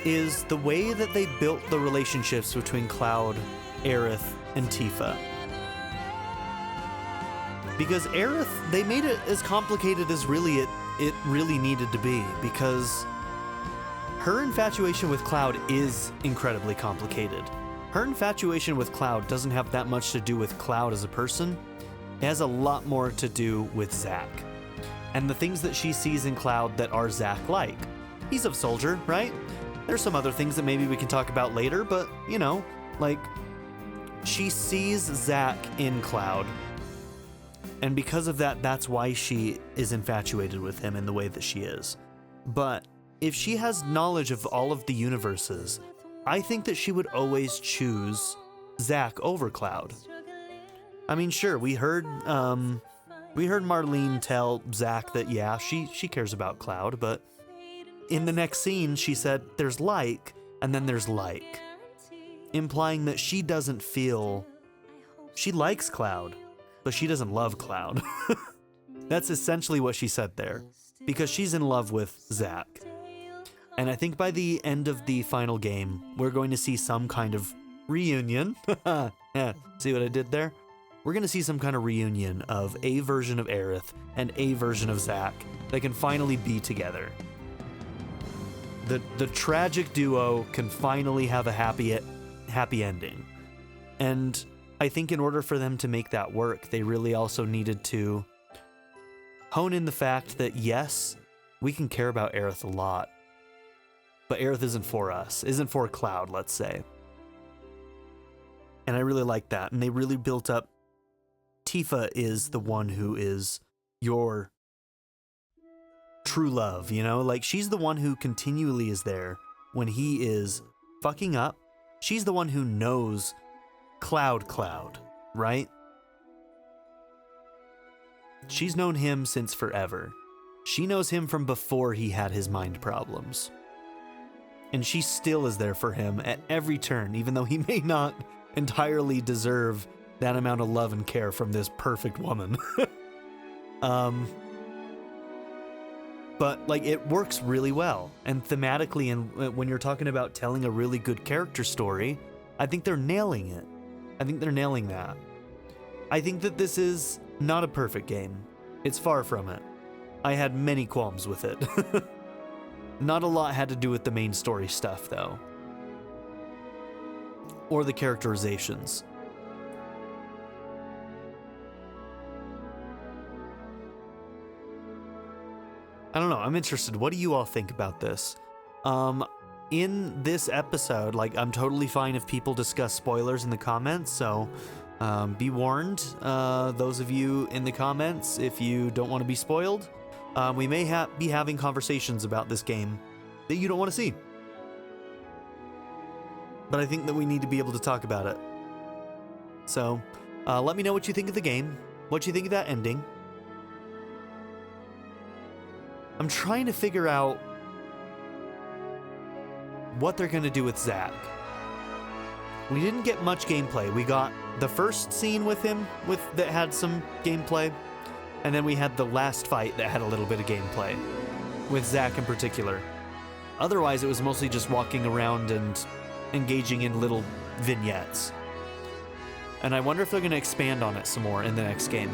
is the way that they built the relationships between Cloud, Aerith, and Tifa. Because Aerith, they made it as complicated as it really needed to be, because her infatuation with Cloud is incredibly complicated. Her infatuation with Cloud doesn't have that much to do with Cloud as a person. It has a lot more to do with Zack. And the things that she sees in Cloud that are Zack-like. He's a soldier, right? There's some other things that maybe we can talk about later, but, you know, like, she sees Zack in Cloud. And because of that, that's why she is infatuated with him in the way that she is. But if she has knowledge of all of the universes, I think that she would always choose Zack over Cloud. I mean, sure, we heard Marlene tell Zack that, yeah, she cares about Cloud, but in the next scene, she said there's like, and then there's like, implying that she doesn't feel, she likes Cloud, but she doesn't love Cloud. That's essentially what she said there, because she's in love with Zack. And I think by the end of the final game, we're going to see some kind of reunion. Yeah, see what I did there? We're going to see some kind of reunion of a version of Aerith and a version of Zack that can finally be together. The tragic duo can finally have a happy ending. And I think in order for them to make that work, they really also needed to hone in the fact that, yes, we can care about Aerith a lot, but Aerith isn't for us, isn't for Cloud, let's say. And I really like that. And they really built up, Tifa is the one who is your true love, you know? Like, she's the one who continually is there when he is fucking up. She's the one who knows Cloud, right? She's known him since forever. She knows him from before he had his mind problems. And she still is there for him at every turn, even though he may not entirely deserve that amount of love and care from this perfect woman. But, like, it works really well. And thematically, and when you're talking about telling a really good character story, I think they're nailing it. I think they're nailing that. I think that this is not a perfect game. It's far from it. I had many qualms with it. Not a lot had to do with the main story stuff, though. Or the characterizations. I don't know, I'm interested. What do you all think about this? In this episode, like, I'm totally fine if people discuss spoilers in the comments, so be warned, those of you in the comments, if you don't want to be spoiled. We may be having conversations about this game that you don't want to see. But I think that we need to be able to talk about it. So, let me know what you think of the game, what you think of that ending. I'm trying to figure out what they're going to do with Zack. We didn't get much gameplay. We got the first scene with him that had some gameplay, and then we had the last fight that had a little bit of gameplay, with Zack in particular. Otherwise, it was mostly just walking around and engaging in little vignettes. And I wonder if they're going to expand on it some more in the next game.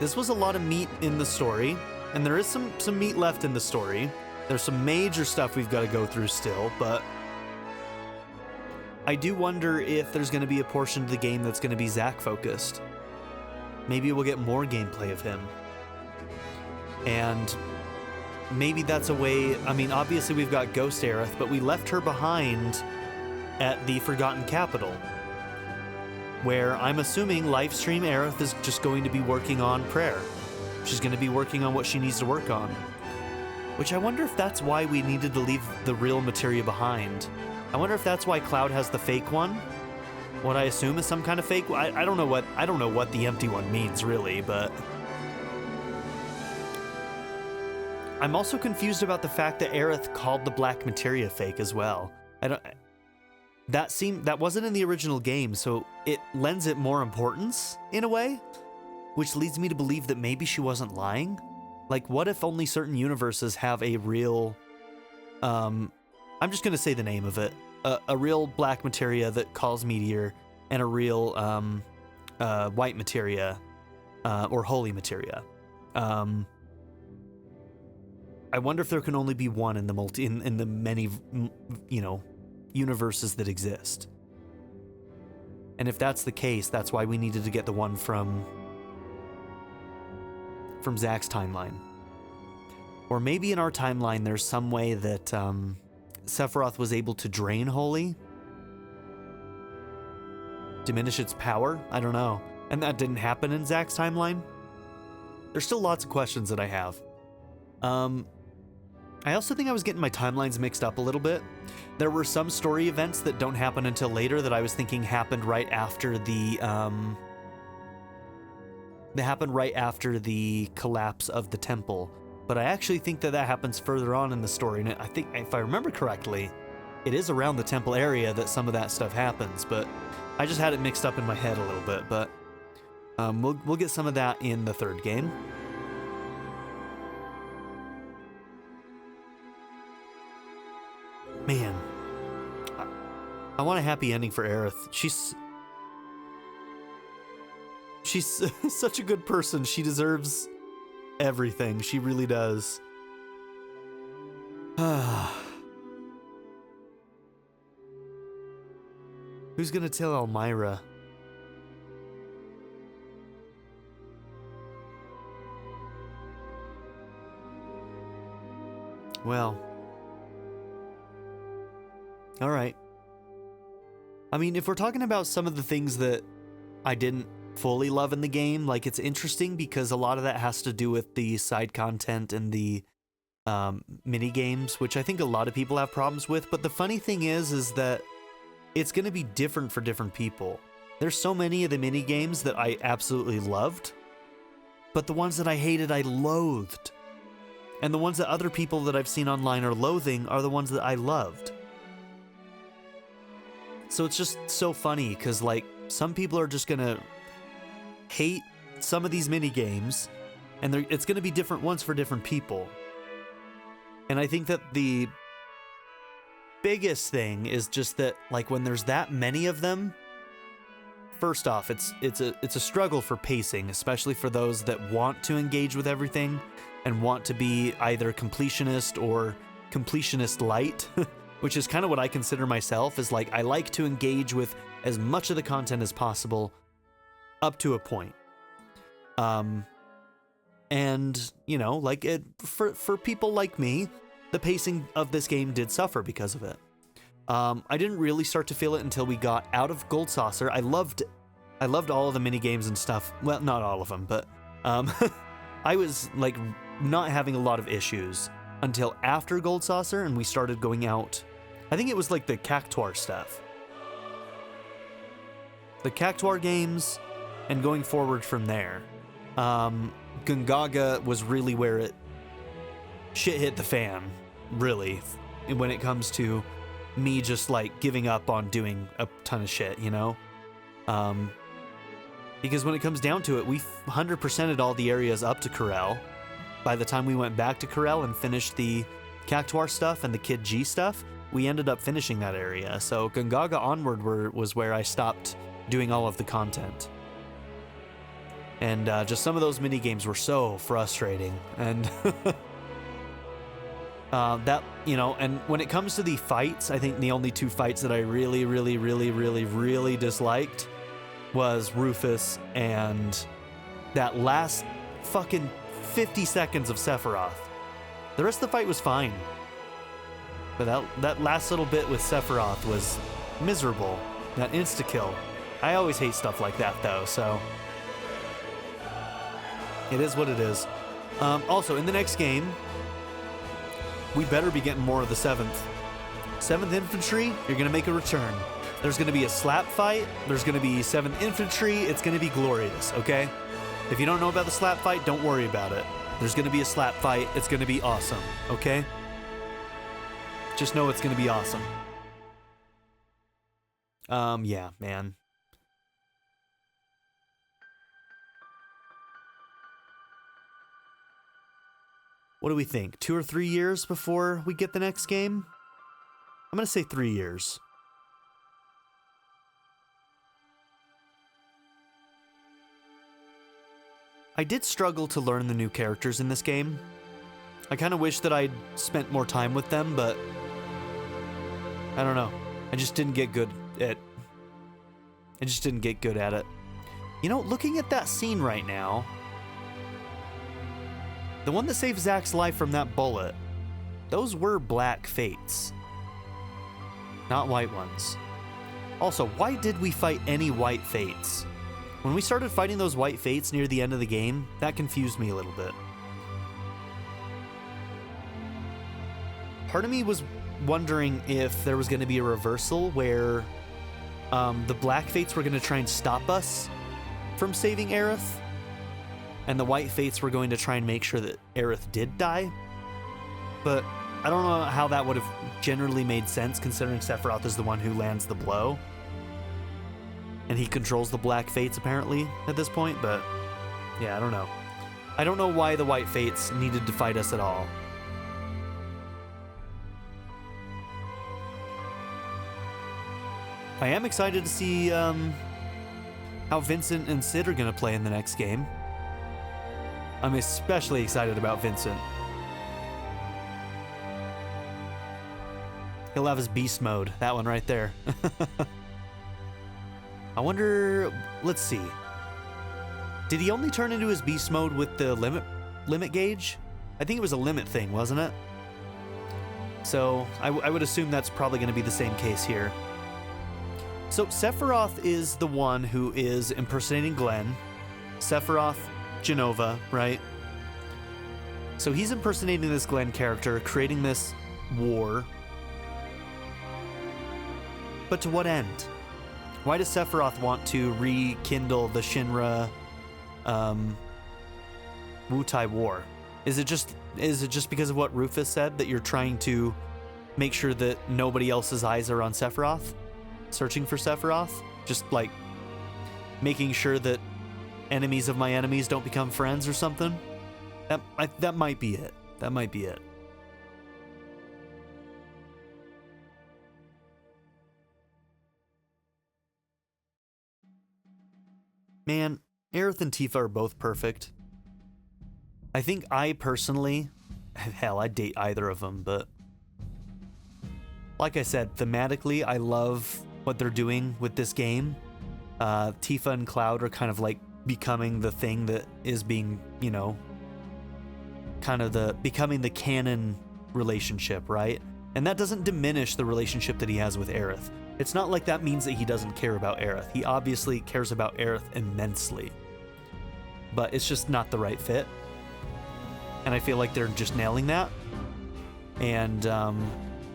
This was a lot of meat in the story, and there is some meat left in the story. There's some major stuff we've got to go through still, but I do wonder if there's going to be a portion of the game that's going to be Zack focused. Maybe we'll get more gameplay of him. And maybe that's a way, I mean, obviously we've got Ghost Aerith, but we left her behind at the Forgotten Capital, where I'm assuming Livestream Aerith is just going to be working on prayer. She's going to be working on what she needs to work on. Which I wonder if that's why we needed to leave the real materia behind. I wonder if that's why Cloud has the fake one. What I assume is some kind of fake. I don't know what the empty one means really, but I'm also confused about the fact that Aerith called the black materia fake as well. That wasn't in the original game, so it lends it more importance in a way, which leads me to believe that maybe she wasn't lying. Like, what if only certain universes have a real, I'm just gonna say the name of it, a real black materia that calls meteor, and a real white materia, or holy materia. I wonder if there can only be one in the in the many, universes that exist. And if that's the case, that's why we needed to get the one from Zack's timeline. Or maybe in our timeline there's some way that Sephiroth was able to drain Holy, diminish its power. I don't know. And that didn't happen in Zack's timeline. There's still lots of questions that I have. I also think I was getting my timelines mixed up a little bit. There were some story events that don't happen until later that I was thinking happened right after the collapse of the temple. But I actually think that happens further on in the story, and I think, if I remember correctly, it is around the temple area that some of that stuff happens, but I just had it mixed up in my head a little bit. But we'll get some of that in the third game. Man, I want a happy ending for Aerith. She's such a good person. She deserves everything. She really does. Who's gonna tell Elmira? Well, all right. I mean, if we're talking about some of the things that I didn't fully loving the game. Like, it's interesting because a lot of that has to do with the side content and the mini games, which I think a lot of people have problems with. But the funny thing is that it's going to be different for different people. There's so many of the mini games that I absolutely loved, but the ones that I hated, I loathed. And the ones that other people that I've seen online are loathing are the ones that I loved. So it's just so funny because, like, some people are just going to hate some of these mini games, and it's going to be different ones for different people. And I think that the biggest thing is just that, like, when there's that many of them, first off, it's a struggle for pacing, especially for those that want to engage with everything and want to be either completionist or completionist light, which is kind of what I consider myself, is like, I like to engage with as much of the content as possible up to a point. And, you know, like, for people like me, the pacing of this game did suffer because of it. I didn't really start to feel it until we got out of Gold Saucer. I loved all of the mini games and stuff. Well, not all of them, but I was, like, not having a lot of issues until after Gold Saucer, and we started going out. I think it was like the Cactuar stuff. The Cactuar games, and going forward from there. Gungaga was really where shit hit the fan, really, when it comes to me just, like, giving up on doing a ton of shit, you know? Because when it comes down to it, we 100%ed all the areas up to Corel. By the time we went back to Corel and finished the Cactuar stuff and the Kid G stuff, we ended up finishing that area. So Gungaga onward was where I stopped doing all of the content. And just some of those mini games were so frustrating. And that, you know, and when it comes to the fights, I think the only two fights that I really, really, really, really, really disliked was Rufus and that last fucking 50 seconds of Sephiroth. The rest of the fight was fine. But that last little bit with Sephiroth was miserable. That insta-kill. I always hate stuff like that, though, so it is what it is. Also, in the next game, we better be getting more of the 7th. 7th Infantry, you're going to make a return. There's going to be a slap fight. There's going to be 7th Infantry. It's going to be glorious, okay? If you don't know about the slap fight, don't worry about it. There's going to be a slap fight. It's going to be awesome, okay? Just know it's going to be awesome. Yeah, man. What do we think? 2 or 3 years before we get the next game? I'm going to say 3 years. I did struggle to learn the new characters in this game. I kind of wish that I'd spent more time with them, but I don't know. I just didn't get good at it. You know, looking at that scene right now, the one that saved Zack's life from that bullet, those were black fates, not white ones. Also, why did we fight any white fates? When we started fighting those white fates near the end of the game, that confused me a little bit. Part of me was wondering if there was going to be a reversal where the black fates were going to try and stop us from saving Aerith, and the white fates were going to try and make sure that Aerith did die. But I don't know how that would have generally made sense, considering Sephiroth is the one who lands the blow. And he controls the black fates, apparently, at this point, but yeah, I don't know. I don't know why the white fates needed to fight us at all. I am excited to see how Vincent and Sid are going to play in the next game. I'm especially excited about Vincent. He'll have his beast mode, that one right there. I wonder, let's see. Did he only turn into his beast mode with the limit gauge? I think it was a limit thing, wasn't it? So I would assume that's probably going to be the same case here. So Sephiroth is the one who is impersonating Glenn. Sephiroth, Jenova, right? So he's impersonating this Glenn character, creating this war. But to what end? Why does Sephiroth want to rekindle the Shinra Wutai War? Is it just because of what Rufus said, that you're trying to make sure that nobody else's eyes are on Sephiroth? Searching for Sephiroth? Just like making sure that enemies of my enemies don't become friends or something? That might be it. That might be it. Man, Aerith and Tifa are both perfect. I think I personally, hell, I'd date either of them, but like I said, thematically, I love what they're doing with this game. Tifa and Cloud are kind of like becoming the thing that is being, you know, kind of becoming the canon relationship, right? And that doesn't diminish the relationship that he has with Aerith. It's not like that means that he doesn't care about Aerith. He obviously cares about Aerith immensely. But it's just not the right fit. And I feel like they're just nailing that. And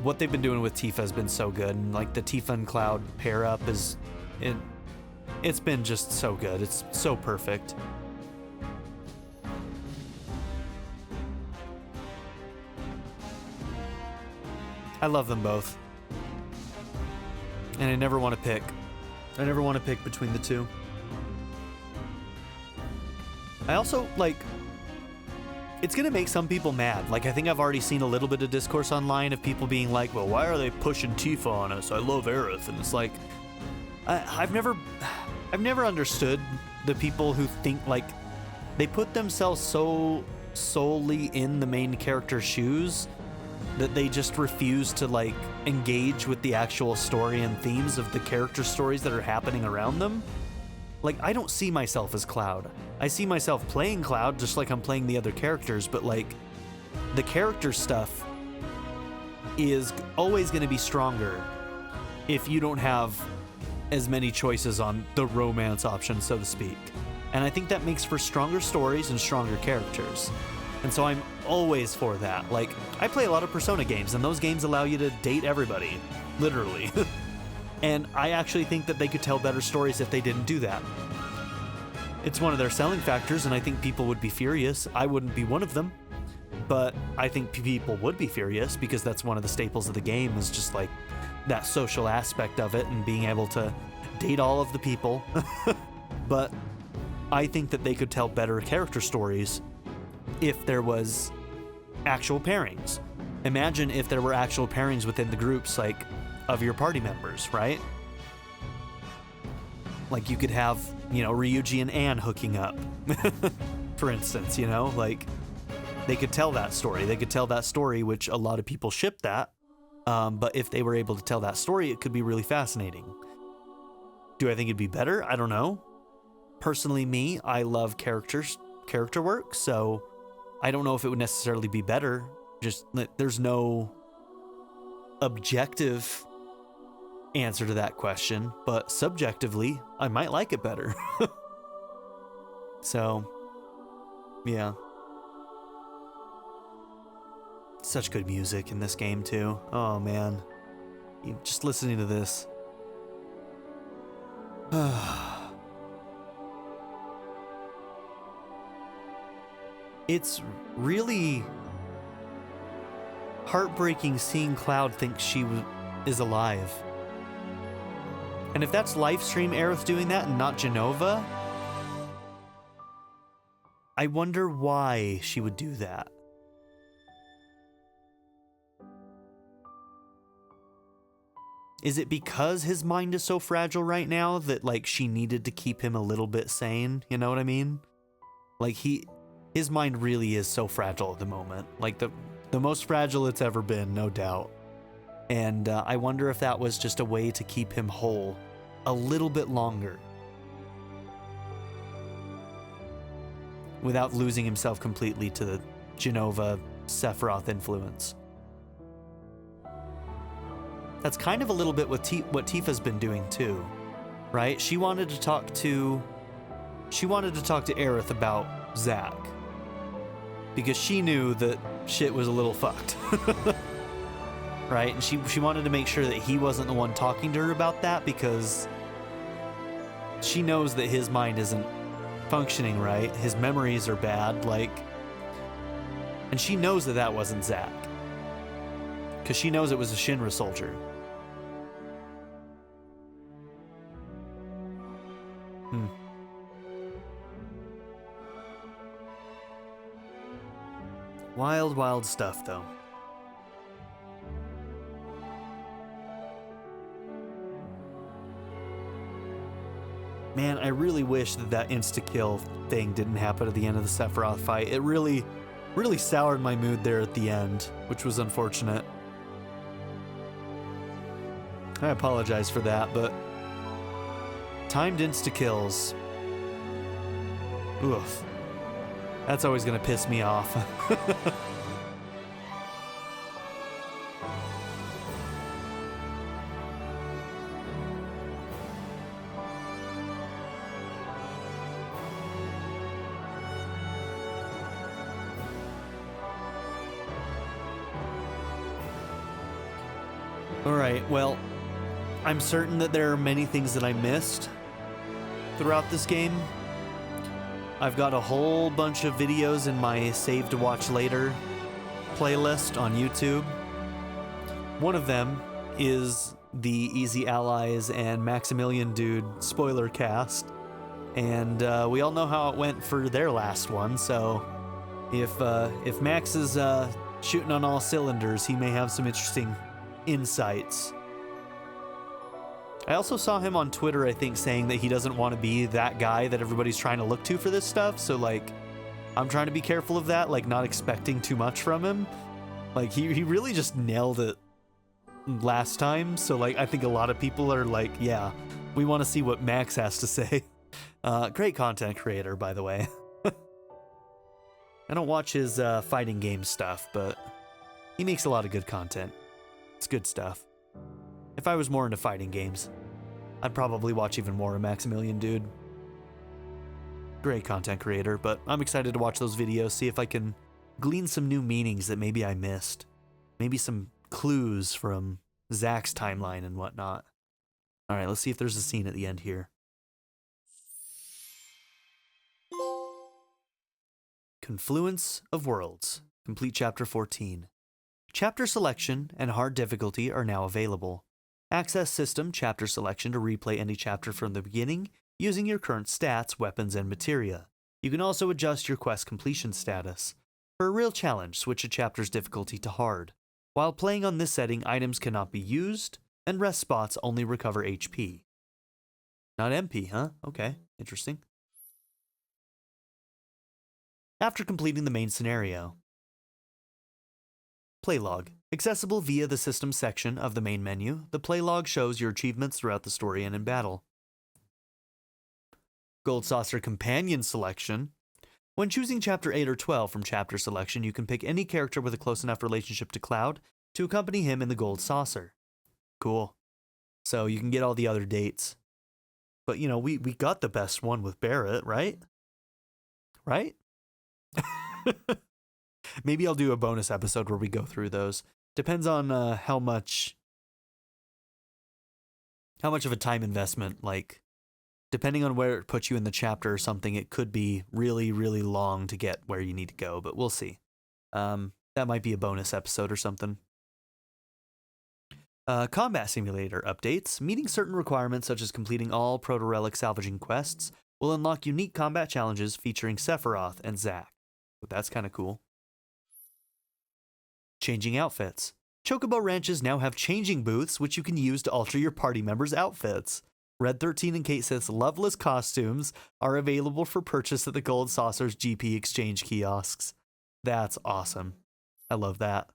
what they've been doing with Tifa has been so good. And like the Tifa and Cloud pair up it's been just so good. It's so perfect. I love them both. And I never want to pick. I never want to pick between the two. I also, like, it's going to make some people mad. Like, I think I've already seen a little bit of discourse online of people being like, well, why are they pushing Tifa on us? I love Aerith. And it's like, I've never understood the people who think, like, they put themselves so solely in the main character's shoes that they just refuse to, like, engage with the actual story and themes of the character stories that are happening around them. Like, I don't see myself as Cloud. I see myself playing Cloud just like I'm playing the other characters, but, like, the character stuff is always going to be stronger if you don't have as many choices on the romance option, so to speak. And I think that makes for stronger stories and stronger characters. And so I'm always for that. Like, I play a lot of Persona games, and those games allow you to date everybody, literally. And I actually think that they could tell better stories if they didn't do that. It's one of their selling factors, and I think people would be furious. I wouldn't be one of them, but I think people would be furious because that's one of the staples of the game, is just like that social aspect of it and being able to date all of the people. But I think that they could tell better character stories if there was actual pairings. Imagine if there were actual pairings within the groups, like, of your party members, right? Like, you could have, you know, Ryuji and Anne hooking up, for instance, you know? Like, they could tell that story. They could tell that story, which a lot of people ship that. But if they were able to tell that story, it could be really fascinating. Do I think it'd be better? I don't know. Personally, me, I love character work, so I don't know if it would necessarily be better. Just, there's no objective answer to that question, but subjectively, I might like it better. So, yeah. Such good music in this game, too. Oh, man. Just listening to this. It's really heartbreaking seeing Cloud think she is alive. And if that's livestream Aerith doing that and not Jenova, I wonder why she would do that. Is it because his mind is so fragile right now that, like, she needed to keep him a little bit sane? You know what I mean? Like, his mind really is so fragile at the moment. Like, the most fragile it's ever been, no doubt. And I wonder if that was just a way to keep him whole a little bit longer, without losing himself completely to the Jenova Sephiroth influence. That's kind of a little bit what Tifa's been doing too, right? She wanted to talk to Aerith about Zack because she knew that shit was a little fucked. Right? And she wanted to make sure that he wasn't the one talking to her about that because she knows that his mind isn't functioning right. His memories are bad, and she knows that that wasn't Zack. Because she knows it was a Shinra soldier. Wild, wild stuff, though. Man, I really wish that insta-kill thing didn't happen at the end of the Sephiroth fight. It really soured my mood there at the end, which was unfortunate. I apologize for that, but timed insta-kills. Oof. That's always gonna piss me off. Alright, well, I'm certain that there are many things that I missed throughout this game. I've got a whole bunch of videos in my Save to Watch Later playlist on YouTube. One of them is the Easy Allies and Maximilian Dude spoiler cast. And we all know how it went for their last one, so if Max is shooting on all cylinders, he may have some interesting insights. I also saw him on Twitter, I think, saying that he doesn't want to be that guy that everybody's trying to look to for this stuff, so I'm trying to be careful of that, not expecting too much from him. He really just nailed it last time, so I think a lot of people are yeah, we want to see what Max has to say. Great content creator, by the way. I don't watch his fighting game stuff, but he makes a lot of good content. It's good stuff. If I was more into fighting games, I'd probably watch even more of Maximilian Dude. Great content creator, but I'm excited to watch those videos, see if I can glean some new meanings that maybe I missed. Maybe some clues from Zack's timeline and whatnot. Alright, let's see if there's a scene at the end here. Confluence of Worlds. Complete Chapter 14. Chapter selection and hard difficulty are now available. Access system chapter selection to replay any chapter from the beginning using your current stats, weapons, and materia. You can also adjust your quest completion status. For a real challenge, switch a chapter's difficulty to hard. While playing on this setting, items cannot be used, and rest spots only recover HP. Not MP, huh? Okay, interesting. After completing the main scenario. Playlog. Accessible via the system section of the main menu, the playlog shows your achievements throughout the story and in battle. Gold Saucer Companion Selection. When choosing Chapter 8 or 12 from Chapter Selection, you can pick any character with a close enough relationship to Cloud to accompany him in the Gold Saucer. Cool. So you can get all the other dates. But, we got the best one with Barrett, right? Right? Maybe I'll do a bonus episode where we go through those. Depends on how much of a time investment, depending on where it puts you in the chapter or something, it could be really, really long to get where you need to go, but we'll see. That might be a bonus episode or something. Combat Simulator updates. Meeting certain requirements, such as completing all Proto-Relic salvaging quests, will unlock unique combat challenges featuring Sephiroth and Zack. But that's kind of cool. Changing outfits. Chocobo Ranches now have changing booths, which you can use to alter your party members' outfits. Red 13 and Kate Sith's Loveless costumes are available for purchase at the Gold Saucer's GP exchange kiosks. That's awesome. I love that.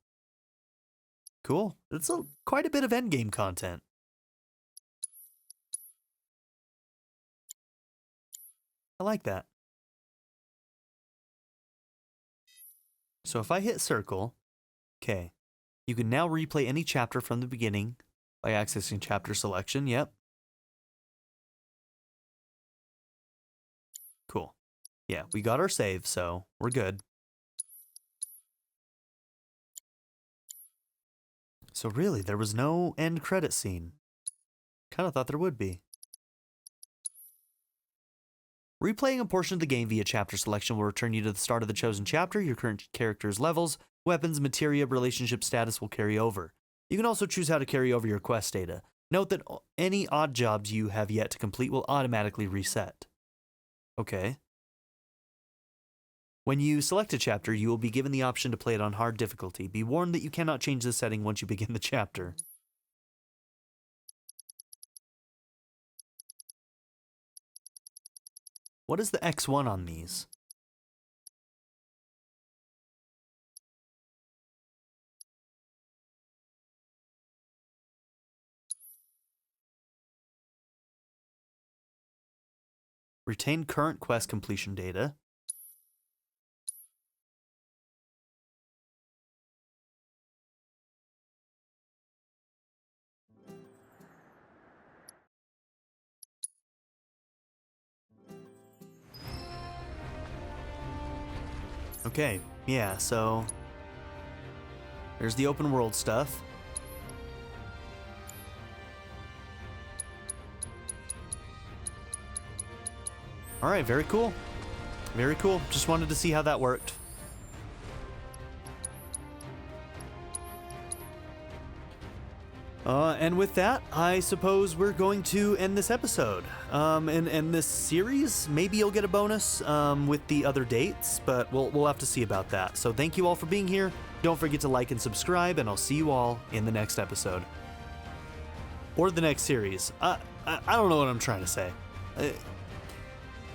Cool. It's quite a bit of endgame content. I like that. So if I hit circle, okay, you can now replay any chapter from the beginning By accessing chapter selection, yep. Cool. Yeah, we got our save, so we're good. So really, there was no end credit scene. Kind of thought there would be. Replaying a portion of the game via chapter selection will return you to the start of the chosen chapter. Your current character's levels, weapons, materia, relationship status will carry over. You can also choose how to carry over your quest data. Note that any odd jobs you have yet to complete will automatically reset. Okay. When you select a chapter, you will be given the option to play it on hard difficulty. Be warned that you cannot change the setting once you begin the chapter. What is the X1 on these? Retain current quest completion data. Okay, yeah, so there's the open world stuff. All right, very cool. Very cool. Just wanted to see how that worked. And with that, I suppose we're going to end this episode. And this series, maybe you'll get a bonus with the other dates, but we'll have to see about that. So thank you all for being here. Don't forget to like and subscribe, and I'll see you all in the next episode. Or the next series. I don't know what I'm trying to say.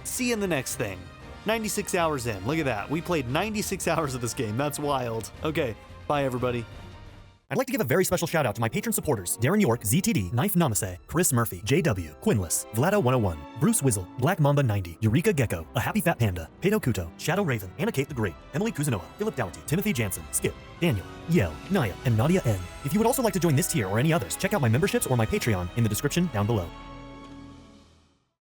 See you in the next thing. 96 hours in. Look at that. We played 96 hours of this game. That's wild. Okay, bye everybody. I'd like to give a very special shout out to my patron supporters: Darren York, ZTD, Knife Namaste, Chris Murphy, JW, Quinless, Vlado101, Bruce Wizzle, Black Mamba 90, Eureka Gecko, A Happy Fat Panda, Pedo Kuto, Shadow Raven, Anna Kate the Great, Emily Kuzanoa, Philip Dougherty, Timothy Jansen, Skip, Daniel, Yell, Naya, and Nadia N. If you would also like to join this tier or any others, check out my memberships or my Patreon in the description down below.